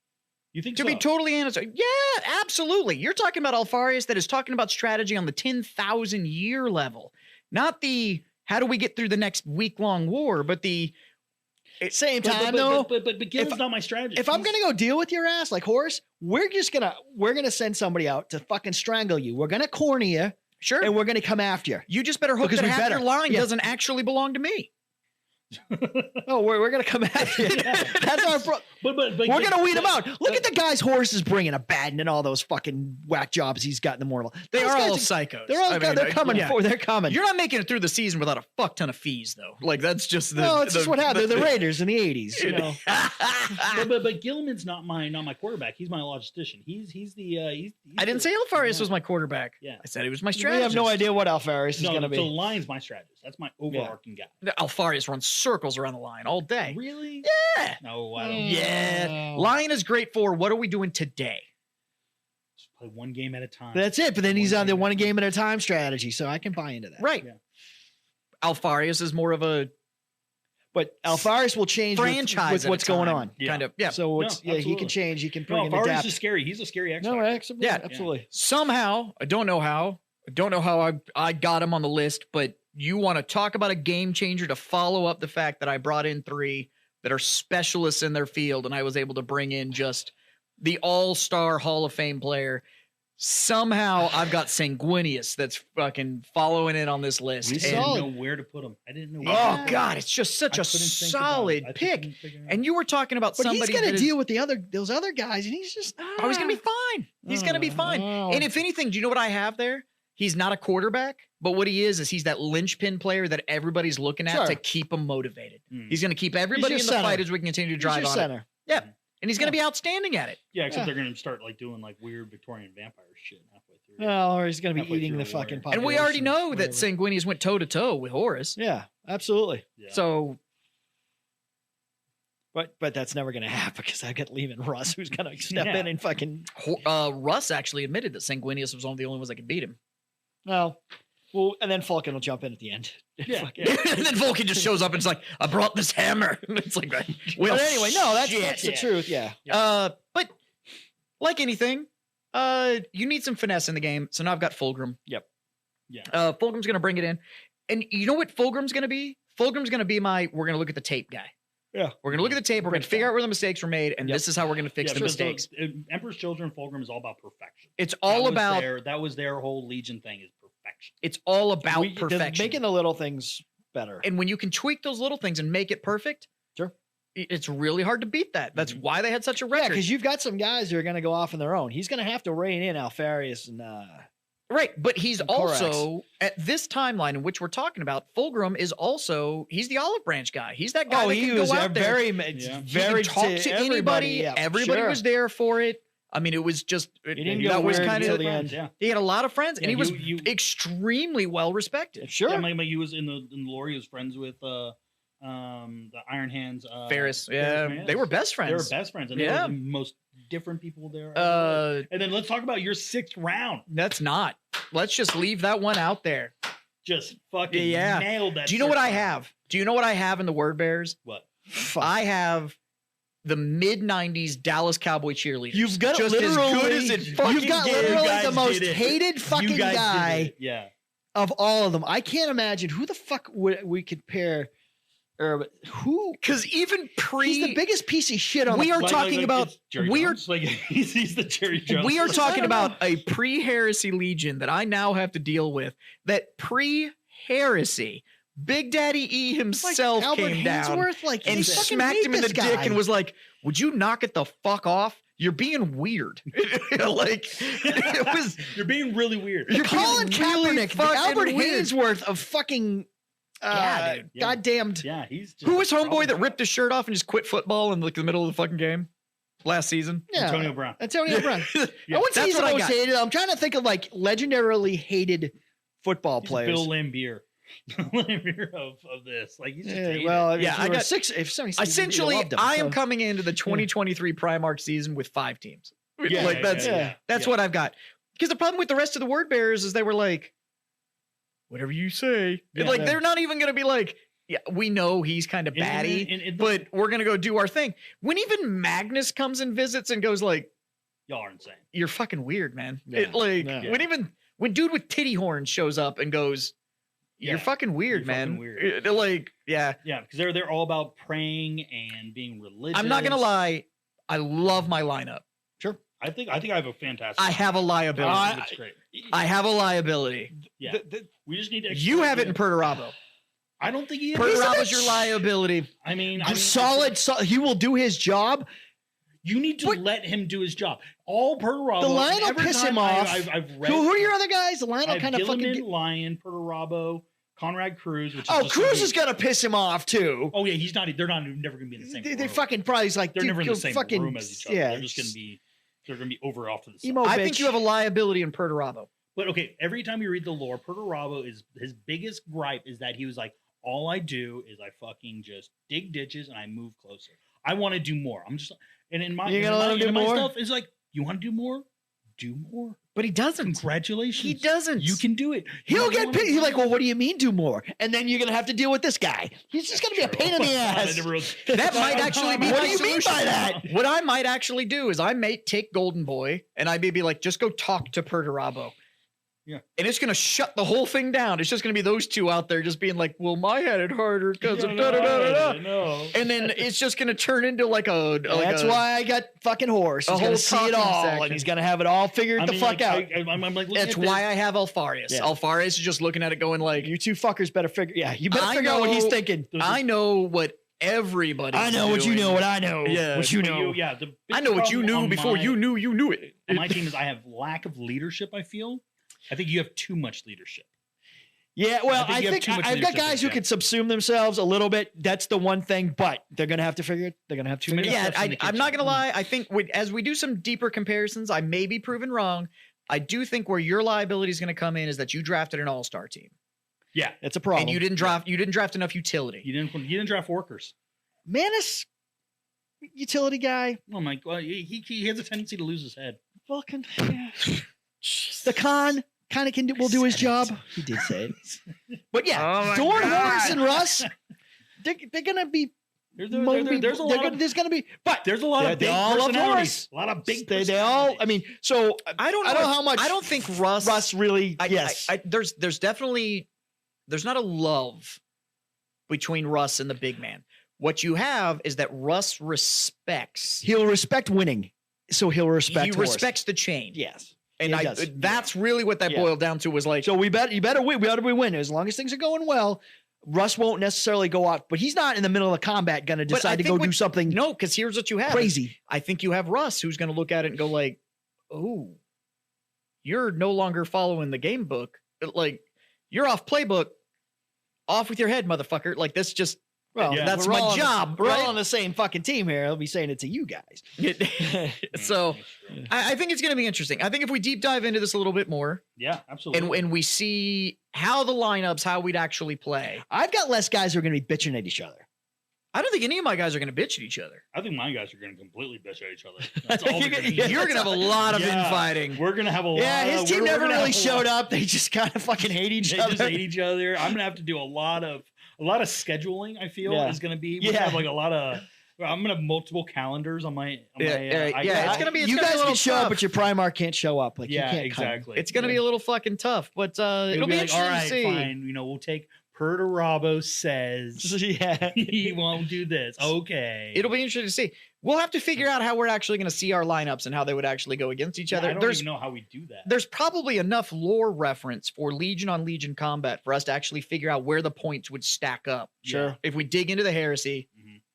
You think To so? be totally honest, yeah, absolutely. You're talking about Alfarius that is talking about strategy on the 10,000 year level, not the how do we get through the next week-long war, but the Same But- time, but, though, but Gillen's not my strategist. if I'm going to go deal with your ass like Horace, we're going to send somebody out to fucking strangle you. We're going to corner you sure. and we're going to come after you. You just better hope Because that we half better. your line Yeah. doesn't actually belong to me. Oh, we're going to come after you. That's our but we're going to weed him out. Look at the guys Horace is bringing, Abaddon and all those fucking whack jobs he's got in the Mortal. They Those are guys all psychos. they're coming. yeah. They're coming. You're not making it through the season without a fuck ton of fees, though. Like that's just the. No, it's just what happened. They're the Raiders in the 80s. You know. but Gilliman's not my quarterback. He's my logistician. He's the. I didn't say Alfarius was my quarterback. Yeah. I said he was my We strategist. have no idea what Alfarius is No, going to be. so Lion's my strategist. That's my overarching guy. Alfarius runs circles around the line all day. Really? Yeah. No, I don't. Yeah. Lion is great for what are we doing today? Just play one game at a time. That's it. But then he's on the one game at a time strategy, so I can buy into that. Right. Yeah. Alfarius is more of a But Alfarius will change franchise with at a what's going time, on. Yeah. kind of. Yeah. So it's he absolutely. can change. He can No, bring and Vargas adapt. is scary. He's a scary X. No, factor. absolutely, Yeah. absolutely. Somehow, I don't know how. I don't know how I got him on the list, but you want to talk about a game changer to follow up the fact that I brought in 3 that are specialists in their field, and I was able to bring in just the all-star Hall of Fame player. Somehow, I've got Sanguinius that's fucking following in on this list. We And- didn't know where to put him. I didn't know. oh God, it's just such I a couldn't think about it. solid I pick. couldn't figure it out. And you were talking about But he's somebody got to that is- deal with those other guys, and he's just Oh, he's gonna be fine. He's gonna be fine. Oh. And if anything, do you know what I have there? He's not a quarterback, but what he is he's that linchpin player that everybody's looking at Sure. to keep him motivated. Mm. He's going to keep everybody your in the center. fight as we continue to He's drive your on it. center. Yeah, and he's going to be outstanding at it. Yeah, except Yeah. they're going to start like doing like weird Victorian vampire shit halfway through. Well, or he's going to be Halfway eating through the a war. fucking And population. And we already know that whatever. Sanguinius went toe to toe with Horus. Yeah, absolutely. Yeah. So But that's never going to happen because I got Lehman Russ who's going to step Yeah. in and fucking. Russ actually admitted that Sanguinius was one of the only ones that could beat him. Well, and then Falcon will jump in at the end. Yeah, Fucking- yeah. And then Vulcan just shows up and it's like, I brought this hammer. And it's like, well, But anyway, no, that's shit. the truth. Yeah. But like anything, you need some finesse in the game. So now I've got Fulgrim. Yeah. Fulgrim's going to bring it in. And you know what Fulgrim's going to be? Fulgrim's going to be we're going to look at the tape guy. Yeah. We're going to look at the tape. We're going to figure out where the mistakes were made. And Yep. this is how we're going to fix Yeah, the because mistakes. Emperor's Children, Fulgrim is all about perfection. It's all about, that was their whole Legion thing is perfection. it's all about They're perfection. making the little things better. And when you can tweak those little things and make it perfect, Sure. it's really hard to beat that. That's why they had such a Yeah, record. because you've got some guys who are going to go off on their own. He's going to have to rein in Alfarius and Right, but he's and Corax. also at this timeline in which we're talking about. Fulgrim is also he's the olive branch guy. He's that guy that he can was go out there. very, Yeah. He very can talk to everybody. anybody. Yeah, Everybody sure. was there for it. I mean, it was just He didn't that go was weird kind until of the end. Yeah. he had a lot of friends, and Yeah, he was you- extremely well respected. Sure. Yeah, he was in the lore. He was friends with the Iron Hands. Ferris, yeah, man. they were best friends. They were best friends, and they Yeah. were the most different people there. Uh, And then let's talk about your 6th round. that's not. Let's just leave that one out there. Just fucking Yeah. nailed that. Do you know what 6th I round. have? Do you know what I have in the Word Bears? What? Fuck. I have the mid '90s Dallas Cowboy cheerleaders. You've got just literally, as good as it fucking you've got gets. You literally guys the most did it. hated You fucking guys did guy it. Yeah. of all of them. I can't imagine who the fuck would we could pair, or who. Because even He's the biggest piece of shit on we the are talking about it's Jerry we are Jones. Like he's the Jerry Jones. we are I talking don't about a pre-heresy legion that I now have to deal with. That pre-heresy, Big Daddy E like himself Albert came down Hainsworth, like and they fucking smacked hate him in the this dick guy. and was like, "Would you knock it the fuck off? You're being weird." Like it was. You're being really weird. You're Colin being really Kaepernick, the fucking Albert weird. Hainsworth of fucking Yeah, dude. Yeah. goddamned. Yeah, he's just Who was homeboy that problematic. ripped his shirt off and just quit football in like the middle of the fucking game last season? Yeah. Antonio Brown. Antonio Brown. Yeah, I wouldn't say that's he's the what I most got. hated. I'm trying to think of like legendarily hated football He's players. Bill Lambier. Lambier of this. Like he's just Yeah, hated. well, Yeah, I got- if somebody said Essentially, you loved him, I am so- coming into the 2023 Primarch season with 5 teams. Yeah, Like that's yeah. that's what I've got. Because the problem with the rest of the Word Bearers is they were like, whatever you say. Yeah. Like Yeah. they're not even gonna be like, yeah, we know he's kind of batty, but we're gonna go do our thing. When even Magnus comes and visits and goes like, y'all are insane. you're fucking weird, man. Yeah. When when dude with titty horns shows up and goes, you're Yeah. fucking weird, You're man. fucking weird. Like, yeah. Yeah, because they're all about praying and being religious. I'm not gonna lie. I love my lineup. I think I have a fantastic. I have a liability. It's great. I have a liability. Yeah, we just need to. You have it in Perturabo. I don't think he. Perturabo's your liability. I mean, solid. He will do his job. You need to But- let him do his job. All Perturabo. The line will every piss time him off. I've read. Who are your other guys? The line I will have kind of fucking. Gilliman, Lion, Perturabo, Conrad Cruz. Which is Oh, just Cruz gonna is gonna piss him off too. Oh yeah, he's not. They're not. Never gonna be in the same. They room. fucking probably is like They're dude, never in go the same fucking, room as each other. Yeah, They're just gonna be. They're gonna be over off to the side. emo I bitch. think you have a liability in Perturabo. But okay, every time you read the lore, Perturabo is his biggest gripe is that he was like, all I do is I fucking just dig ditches and I move closer. I want to do more. I'm just and in my You're gonna in let my, him do in my more? stuff is like, you want to do more? Do more. But he doesn't. Congratulations. He doesn't. You can do it. He'll You get wanna pissed. do He's like, more? well, what do you mean do more? And then you're gonna have to deal with this guy. He's just gonna be a pain in the I ass. never wrote- That might actually be What my do you mean solution. by that? What I might actually do is I may take Golden Boy and I may be like, just go talk to Perturabo. Yeah. And it's gonna shut the whole thing down. It's just gonna be those two out there just being like, well, my had it harder because of da da da da da. No. And then it's just gonna turn into like a That's why I got fucking horse. a He's whole gonna see it talking all, section. and he's gonna have it all figured the fuck out. I'm like, looking That's at this. why I have Alfarius. Yeah. Alfarius is just looking at it going like, You two fuckers better figure. Yeah, you better I figure out what he's know- thinking. I know what everybody. I know what you know. What I know. Yeah. what you But know. yeah, the big I know what you problem knew on before my- you knew it. On my team is I have lack of leadership. I feel. I think you have too much leadership. Yeah, well, I think I you have think too much I've got leadership guys who in can subsume themselves a little bit. That's the one thing, but they're gonna have to figure it. They're gonna have too many. Yeah, Yeah, steps in the I'm not kitchen. gonna lie. I think as we do some deeper comparisons, I may be proven wrong. I do think where your liability is going to come in is that you drafted an all-star team Yeah, It's a problem. and you didn't draft enough utility. you didn't draft workers. Manus, utility guy. Oh my god, he has a tendency to lose his head. Fucking yeah. The con kind of will do his job. He did say it. But yeah, Oh my Dorn, God. Horace, and Russ, they're gonna be. There's there's a lot of there's gonna be, but there's a lot They of big all love personalities. A lot of big. they all. I mean, so I don't know. I don't know how much. I don't think Russ. Russ really. I, yes, there's definitely there's not a love between Russ and the big man. What you have is that Russ respects. he'll respect winning, so he'll respect. He Horace. respects the chain. Yes, And he does. that's really what that Yeah. boiled down to was like, So you better win. We win as long as things are going well. Russ won't necessarily go off, but he's not in the middle of combat going to But I decide to think go do something No, because here's what you have. crazy. I think you have Russ who's going to look at it and go like, "Oh, you're no longer following the game book. Like, you're off playbook. Off with your head, motherfucker. Like, this just, Well, Yeah. that's we're all my on the- job, We're all right?" on the same fucking team here. I'll be saying it to you guys. So That's true. I think it's going to be interesting. I think if we deep dive into this a little bit more Yeah, absolutely. and we see how the lineups, how we'd actually play, I've got less guys who are going to be bitching at each other. I don't think any of my guys are going to bitch at each other. I think my guys are going to completely bitch at each other. That's all they're gonna do. You're going to have a lot of Yeah. infighting. We're going to have a lot. Yeah, his team we're never gonna really have a showed lot- up. They just kind of fucking hate each They other. just hate each other. I'm gonna have to do a lot of scheduling. I feel Yeah. is gonna be. We're Yeah. gonna have like a lot of. I'm gonna have multiple calendars on my. Yeah, it's gonna be- you a guys little can show up, tough. but your Primarch can't show up. Like Yeah, you can't come. exactly. It's going to be a little fucking tough, but it'll be like, interesting all right, to see. fine. You know, we'll take Perturabo says Yeah. he won't do this. Okay, It'll be interesting to see. We'll have to figure out how we're actually going to see our lineups and how they would actually go against each other. I don't There's even know how we do that. there's probably enough lore reference for Legion on Legion combat for us to actually figure out where the points would stack up. Sure. If we dig into the heresy,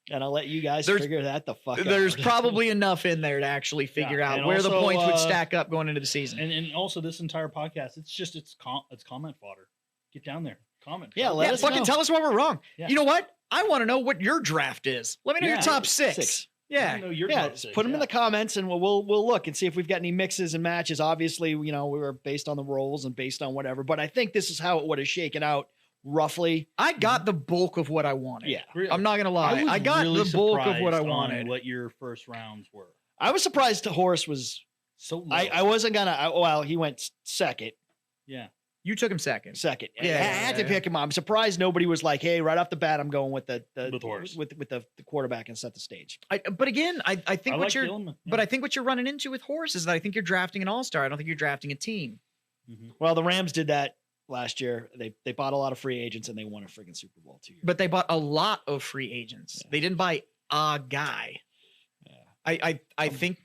And I'll let you guys There's- figure that the fuck out. there's probably enough in there to actually figure Yeah, out and where the also, points would stack up going into the season. And also this entire podcast, it's comment fodder. Get down there, comment. Yeah, let Yeah, us fucking know. tell us why we're wrong. Yeah. You know what? I want to know what your draft is. Let me know your Yeah. top six. Six. Yeah. know your Yeah, top just six, put them in yeah. the comments and we'll look and see if we've got any mixes and matches. Obviously, you know, we were based on the rolls and based on whatever, but I think this is how it would have shaken out roughly. I got the bulk of what I wanted. Yeah. Really? I'm not going to lie. was I got really the bulk of what I surprised on wanted. What your first rounds were. I was surprised Horus was, So low. I wasn't gonna, well, he went second. yeah. You took him second. Yeah, I had to pick him. I'm surprised nobody was like, "Hey, right off the bat, I'm going with the With Horus. with the quarterback and set the stage." But again, I think I what like you're Gilman, but I think what you're running into with Horse is that I think you're drafting an all-star. I don't think you're drafting a team. Well, the Rams did that last year. They bought a lot of free agents and they won a freaking Super Bowl 2 years. But they bought a lot of free agents. Yeah. They didn't buy a guy. Yeah. I think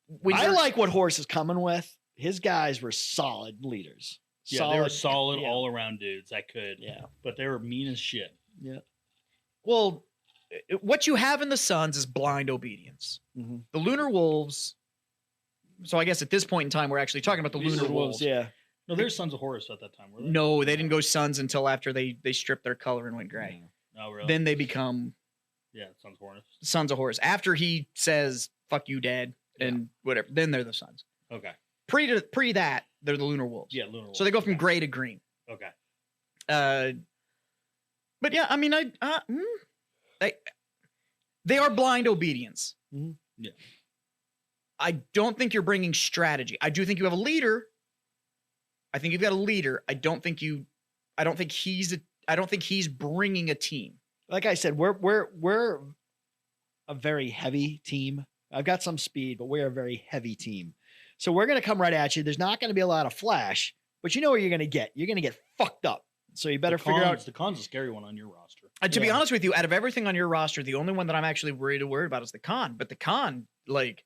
when I you're- like what Horse is coming with. His guys were solid leaders. Yeah, they were solid yeah. all around dudes. I could. Yeah. But they were mean as shit. Yeah. well, what you have in the Suns is blind obedience. Mhm. The Lunar Wolves. So I guess at this point in time, we're actually talking about the These Lunar are Wolves. Yeah. No, there's Sons of Horus at that time, were they? No, they didn't go Suns until after they stripped their color and went gray. No, really. Then they become yeah, Sons of Horus. Sons of Horus. After he says "fuck you, Dad" and whatever, then they're the Suns. Okay. Pre that, they're the Lunar Wolves. Yeah, Lunar. So they go Wolves. from gray to green. Okay. But yeah, I mean, they are blind obedience. Mhm. Yeah. I don't think you're bringing strategy. I do think you have a leader. I think you've got a leader. I don't think he's bringing a team. Like I said, we're a very heavy team. I've got some speed, but we're a very heavy team. So we're going to come right at you. There's not going to be a lot of flash, but you know what you're going to get. You're going to get fucked up. So you better figure out. The Khan's a scary one on your roster. To be Yeah. honest with you, out of everything on your roster, the only one that I'm actually worried about is the Khan. But the Khan, like,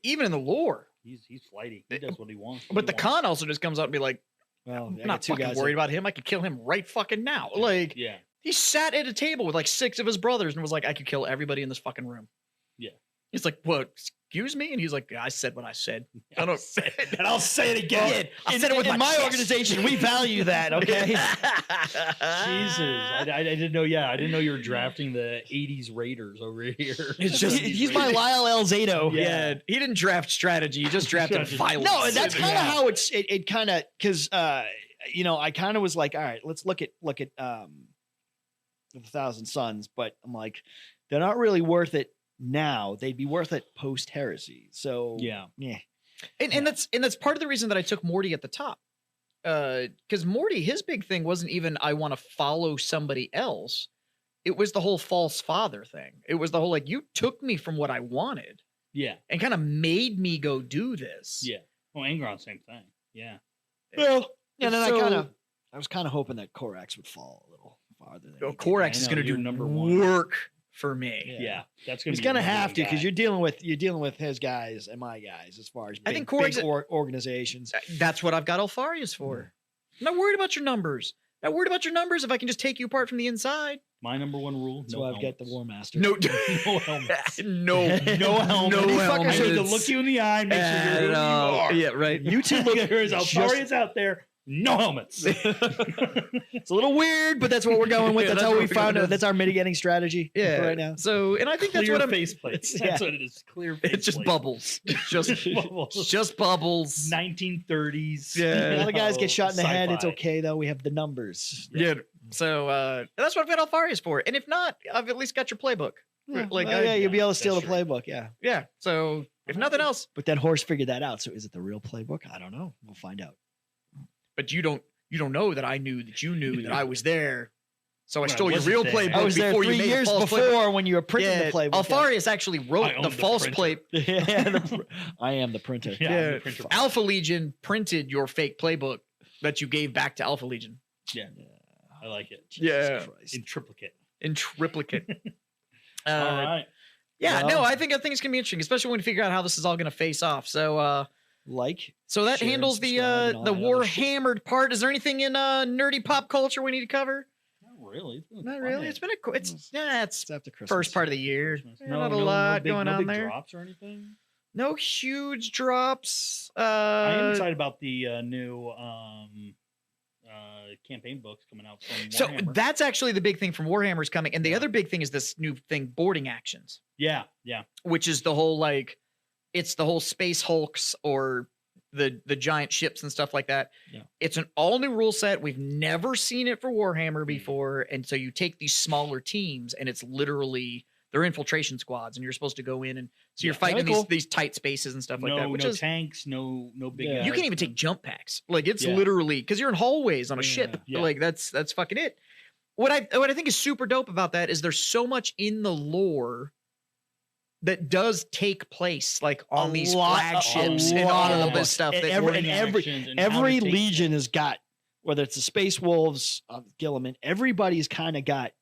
even in the lore, He's flighty. He does what he wants. but the Khan also just comes out and be like, Well, I'm I got not two fucking guys worried that- about him. I could kill him right fucking now. Like, Yeah. he sat at a table with like 6 of his brothers and was like, I could kill everybody in this fucking room. Yeah. He's like, what? Excuse me? And he's like, I said what I said. I don't And I'll say it again. I said it with in my chest. organization, we value that. Okay. Jesus, I didn't know. Yeah, I didn't know you were drafting the '80s Raiders over here. It's just- he's my Lyle Elzado. Yeah, he didn't draft strategy. He just drafted violence. No, and that's kind of Yeah. how it kind of, because you know, I kind of was like, all right, let's look at the 1,000 Suns, but I'm like, they're not really worth it now. They'd be worth it post heresy. So Yeah. and that's part of the reason that I took Morty at the top. Because Morty, his big thing wasn't even I want to follow somebody else. It was the whole false father thing. It was the whole like you took me from what I wanted Yeah. and kind of made me go do this. Yeah. Well, Angron, same thing. Yeah. well, and then So- I was kind of hoping that Korax would fall a little farther. Than he did. Korax is I know, going to you're do number one. work for me. Yeah. Yeah. That's gonna. He's be gonna your number have one to because guy. you're dealing with his guys and my guys as far as I big, think Korax- big organizations. That's what I've got Alfarius for. I'm not worried about your numbers. Not worried about your numbers if I can just take you apart from the inside. My number one rule: That's no why I've helmets. got the War Master. No, No helmets. no, No helmet. no These fuckers helmets. need to look you in the eye and make sure you're who you are. Yeah, right. You two look There's just- Alfarius out there. No helmets. It's a little weird, but that's what we're going with. Yeah, that's that's how what we we're found going it. with. That's our mitigating strategy Yeah, for right now. So, and I think that's Clear what I'm. faceplates. Yeah. That's what it is. Clear faceplates. It's just bubbles. It's just Bubbles. just bubbles. 1930s. Yeah. All the guys get shot in the head. It's Sci-fi. okay though. We have the numbers. Yeah. So that's what I've got Alfarius for. And if not, I've at least got your playbook. Yeah, Like, well, yeah, you'll be able to steal the that's true. playbook. Yeah, Yeah. So if nothing else, but then Horse figured that out. So is it the real playbook? I don't know. We'll find out. but you don't know that I knew that you knew that I was there. So I Well, I stole your wasn't real there. playbook I was there before you 3 made years the false before playbook. when you were printing Yeah, the playbook. Alfarius actually I wrote owned the the false printer. play. Yeah, I am the printer. Yeah, Yeah. the printer. Alpha Legion printed your fake playbook that you gave back to Alpha Legion I like it. Yeah. Christ. In triplicate. in triplicate. All right. Yeah, Well- no, I think it's gonna be interesting, especially when we figure out how this is all gonna face off. So Like, so that Share, handles the subscribe, and all the that other shit. Warhammered part. Is there anything in nerdy pop culture we need to cover? Not really. It's been Not fun. really. It's been it's it's after Christmas. first part of the year. Christmas. Not a lot going no on big there. drops or anything. No huge drops. I am excited about the new campaign books coming out from So Warhammer. that's actually the big thing from Warhammer's coming, and the Yeah. other big thing is this new thing, boarding actions, yeah, which is the whole it's the whole space hulks or the giant ships and stuff like that. Yeah. It's an all new rule set. We've never seen it for Warhammer before, and so you take these smaller teams, and it's literally they're infiltration squads, and you're supposed to go in and so you're Yeah. fighting Very cool. these tight spaces and stuff like that. Which no is tanks, no big. Yeah. guys. you can even take jump packs. Like it's Yeah. literally because you're in hallways on a Yeah, ship. yeah. Like that's fucking it. What I think is super dope about that is there's so much in the lore that does take place like on A these lot- flagships a and lot all of this books. stuff. And That every- Boarding actions and how to Every take legion has got, whether it's the Space Wolves of Gilliman, everybody's kind of got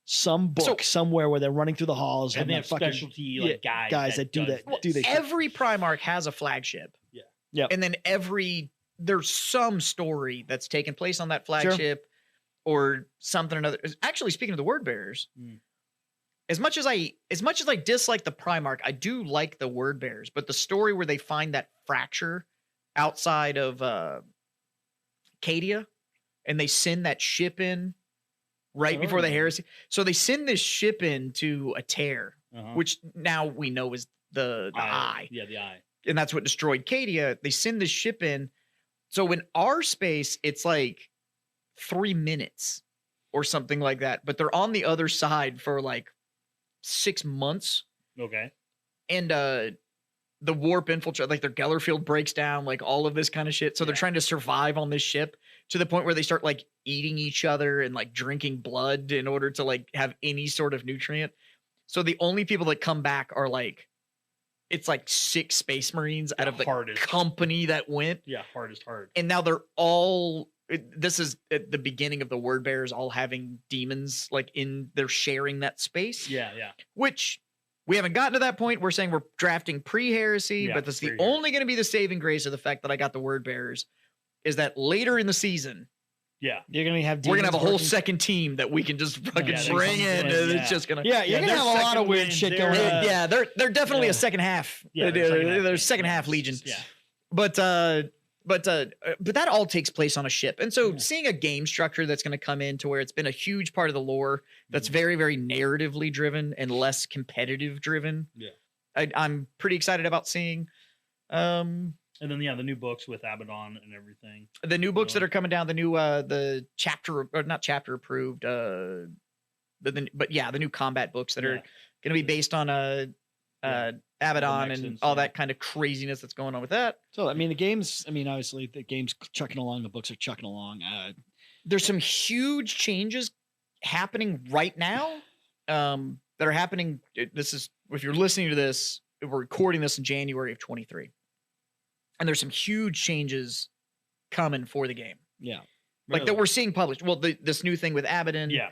some book somewhere where they're running through the halls And they having have fucking specialty like guys that do does that. Do this. they? every Primarch has a flagship. Yeah. Yep. And then there's some story that's taken place on that flagship or something or another. Actually, speaking of the word bearers, Mm. as much as I dislike the Primarch, I do like the word bearers. But the story where they find that fracture outside of Cadia, and they send that ship in right before the Oh. heresy. So they send this ship in to a tear, Uh-huh. which now we know is the eye. Yeah, the eye. And that's what destroyed Cadia. They send this ship in. So in our space, it's like 3 minutes or something like that. But they're on the other side for like 6 months. Okay. And the warp infiltrate, like their Geller field breaks down, like all of this kind of shit. So they're Yeah. trying to survive on this ship to the point where they start like eating each other and like drinking blood in order to like have any sort of nutrient. So the only people that come back are like, it's like 6 Space Marines out of the hardest. company that went. Yeah, hardest hard. And now they're all, this is at the beginning of the word bearers all having demons like they're sharing that space. Yeah. Which we haven't gotten to that point. We're saying we're drafting pre-heresy, Yeah, but that's the pre-heresy. only going to be the saving grace of the fact that I got the word bearers is that later in the season, Yeah. You're gonna have. we're going to have a whole demons second team that we can just fucking Yeah, they bring come in. in, And yeah. it's just going to. working. Yeah, you're Yeah, gonna they're have a lot of second weird wind, shit they're, going on. Yeah, they're definitely Yeah. a second half. Yeah. They're second half legion. Yeah. But that all takes place on a ship. And so Yeah. seeing a game structure that's going to come in to where it's been a huge part of the lore that's Mhm. very, very narratively driven and less competitive driven. Yeah. I'm pretty excited about seeing And then the new books with Abaddon and everything. the new books that Really? are coming down, the new the chapter or not chapter approved but yeah, the new combat books that are Yeah. going to be based on Abaddon and Nexus, all yeah. that kind of craziness that's going on with that. So I mean, the games. I mean, obviously, the game's chucking along. The books are chucking along. There's some huge changes happening right now that are happening. This is, if you're listening to this, we're recording this in January of 23. And there's some huge changes coming for the game. Yeah. Like that Really? we're seeing published. Well, this new thing with Abaddon. Yeah.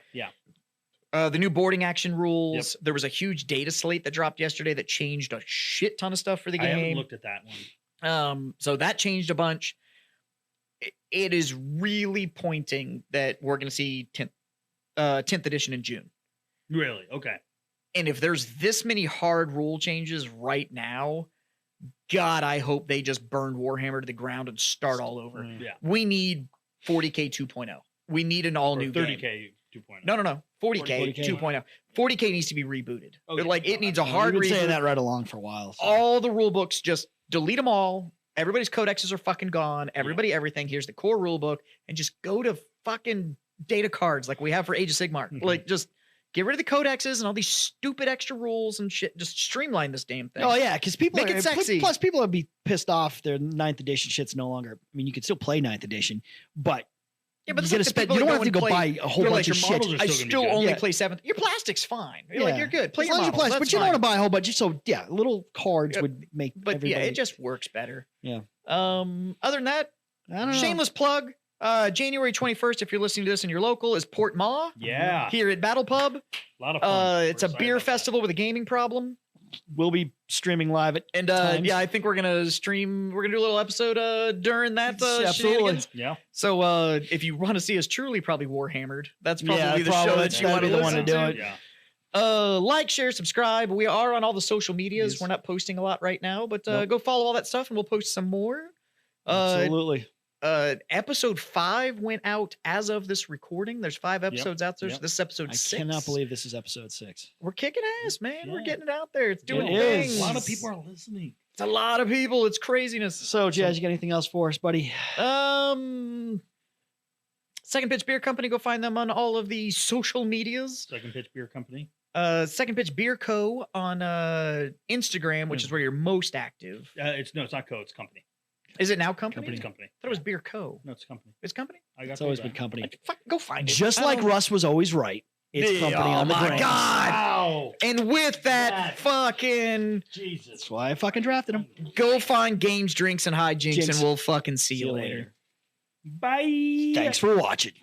The new boarding action rules. There was a huge data slate that dropped yesterday that changed a shit ton of stuff for the I haven't game. looked at that one. So that changed a bunch. it is really pointing that we're going to see 10th edition in June. Really? Okay. And if there's this many hard rule changes right now, God, I hope they just burn Warhammer to the ground and start all over. Yeah. We need 40K 2.0. We need an all new 30K game. 2.0. No. 40K 40K. 2.0. 40K needs to be rebooted. Okay. Like it needs a hard You've been saying reboot. that right along for a while. so. All the rule books, just delete them all. Everybody's codexes are fucking gone. Everybody, everything. Here's the core rule book, and just go to fucking data cards like we have for Age of Sigmar. Like just get rid of the codexes and all these stupid extra rules and shit. Just streamline this damn thing. Oh yeah, because people Make it sexy. Plus, people would be pissed off. Their 9th edition shit's no longer. I mean, you can still play 9th edition, but Yeah, but you it's gotta like the spend. people You that don't have to and go play- buy a whole You're bunch like, of your shit. models are I still gonna be still good. only Yeah. play 7th. Your plastic's fine. You're like Yeah. you're good. Play As your long as you models. play, That's but you don't fine. want to buy a whole bunch. So yeah, little cards Yeah, would make. But yeah, everybody- it just works better. Yeah. Other than that, I don't know. shameless plug. January 21st, if you're listening to this in your local, is Port Ma Yeah. here at BattlePub. A lot of fun. It's a beer festival with a gaming problem. We'll be streaming live at And times. yeah, I think we're gonna stream. We're gonna do a little episode during that. Absolutely. Shenanigans. Yeah. So if you want to see us truly, probably Warhammered. That's probably the probably show that's that you gotta want be to the one listen to do to. it. Yeah. Like, share, subscribe. We are on all the social medias. Yes. We're not posting a lot right now, but Nope. go follow all that stuff, and we'll post some more. Absolutely. Episode 5 went out as of this recording. There's 5 episodes out there. So Yep. this is episode I 6. cannot believe this is episode 6. We're kicking ass, man. We're Yeah. getting it out there. It's doing It is. things. A lot of people are listening. It's a lot of people. It's craziness. So, Jazz, you got anything else for us, buddy? Second Pitch Beer Company. Go find them on all of the social medias. Second Pitch Beer Company. Second Pitch Beer Co. on Instagram, which is where you're most active. It's not Co. It's company. Is it now company? It's company. I thought it was Beer Co. No, it's company. It's company? I got It's always that. been company. Like, fuck, go find it. Just I like don't- Russ was always right. It's Yeah, company oh on the my ground. God. Wow. And with that That- fucking Jesus. That's why I fucking drafted him. go find games, drinks, and hijinks, Jinx. and we'll fucking see you later. Bye. Thanks for watching.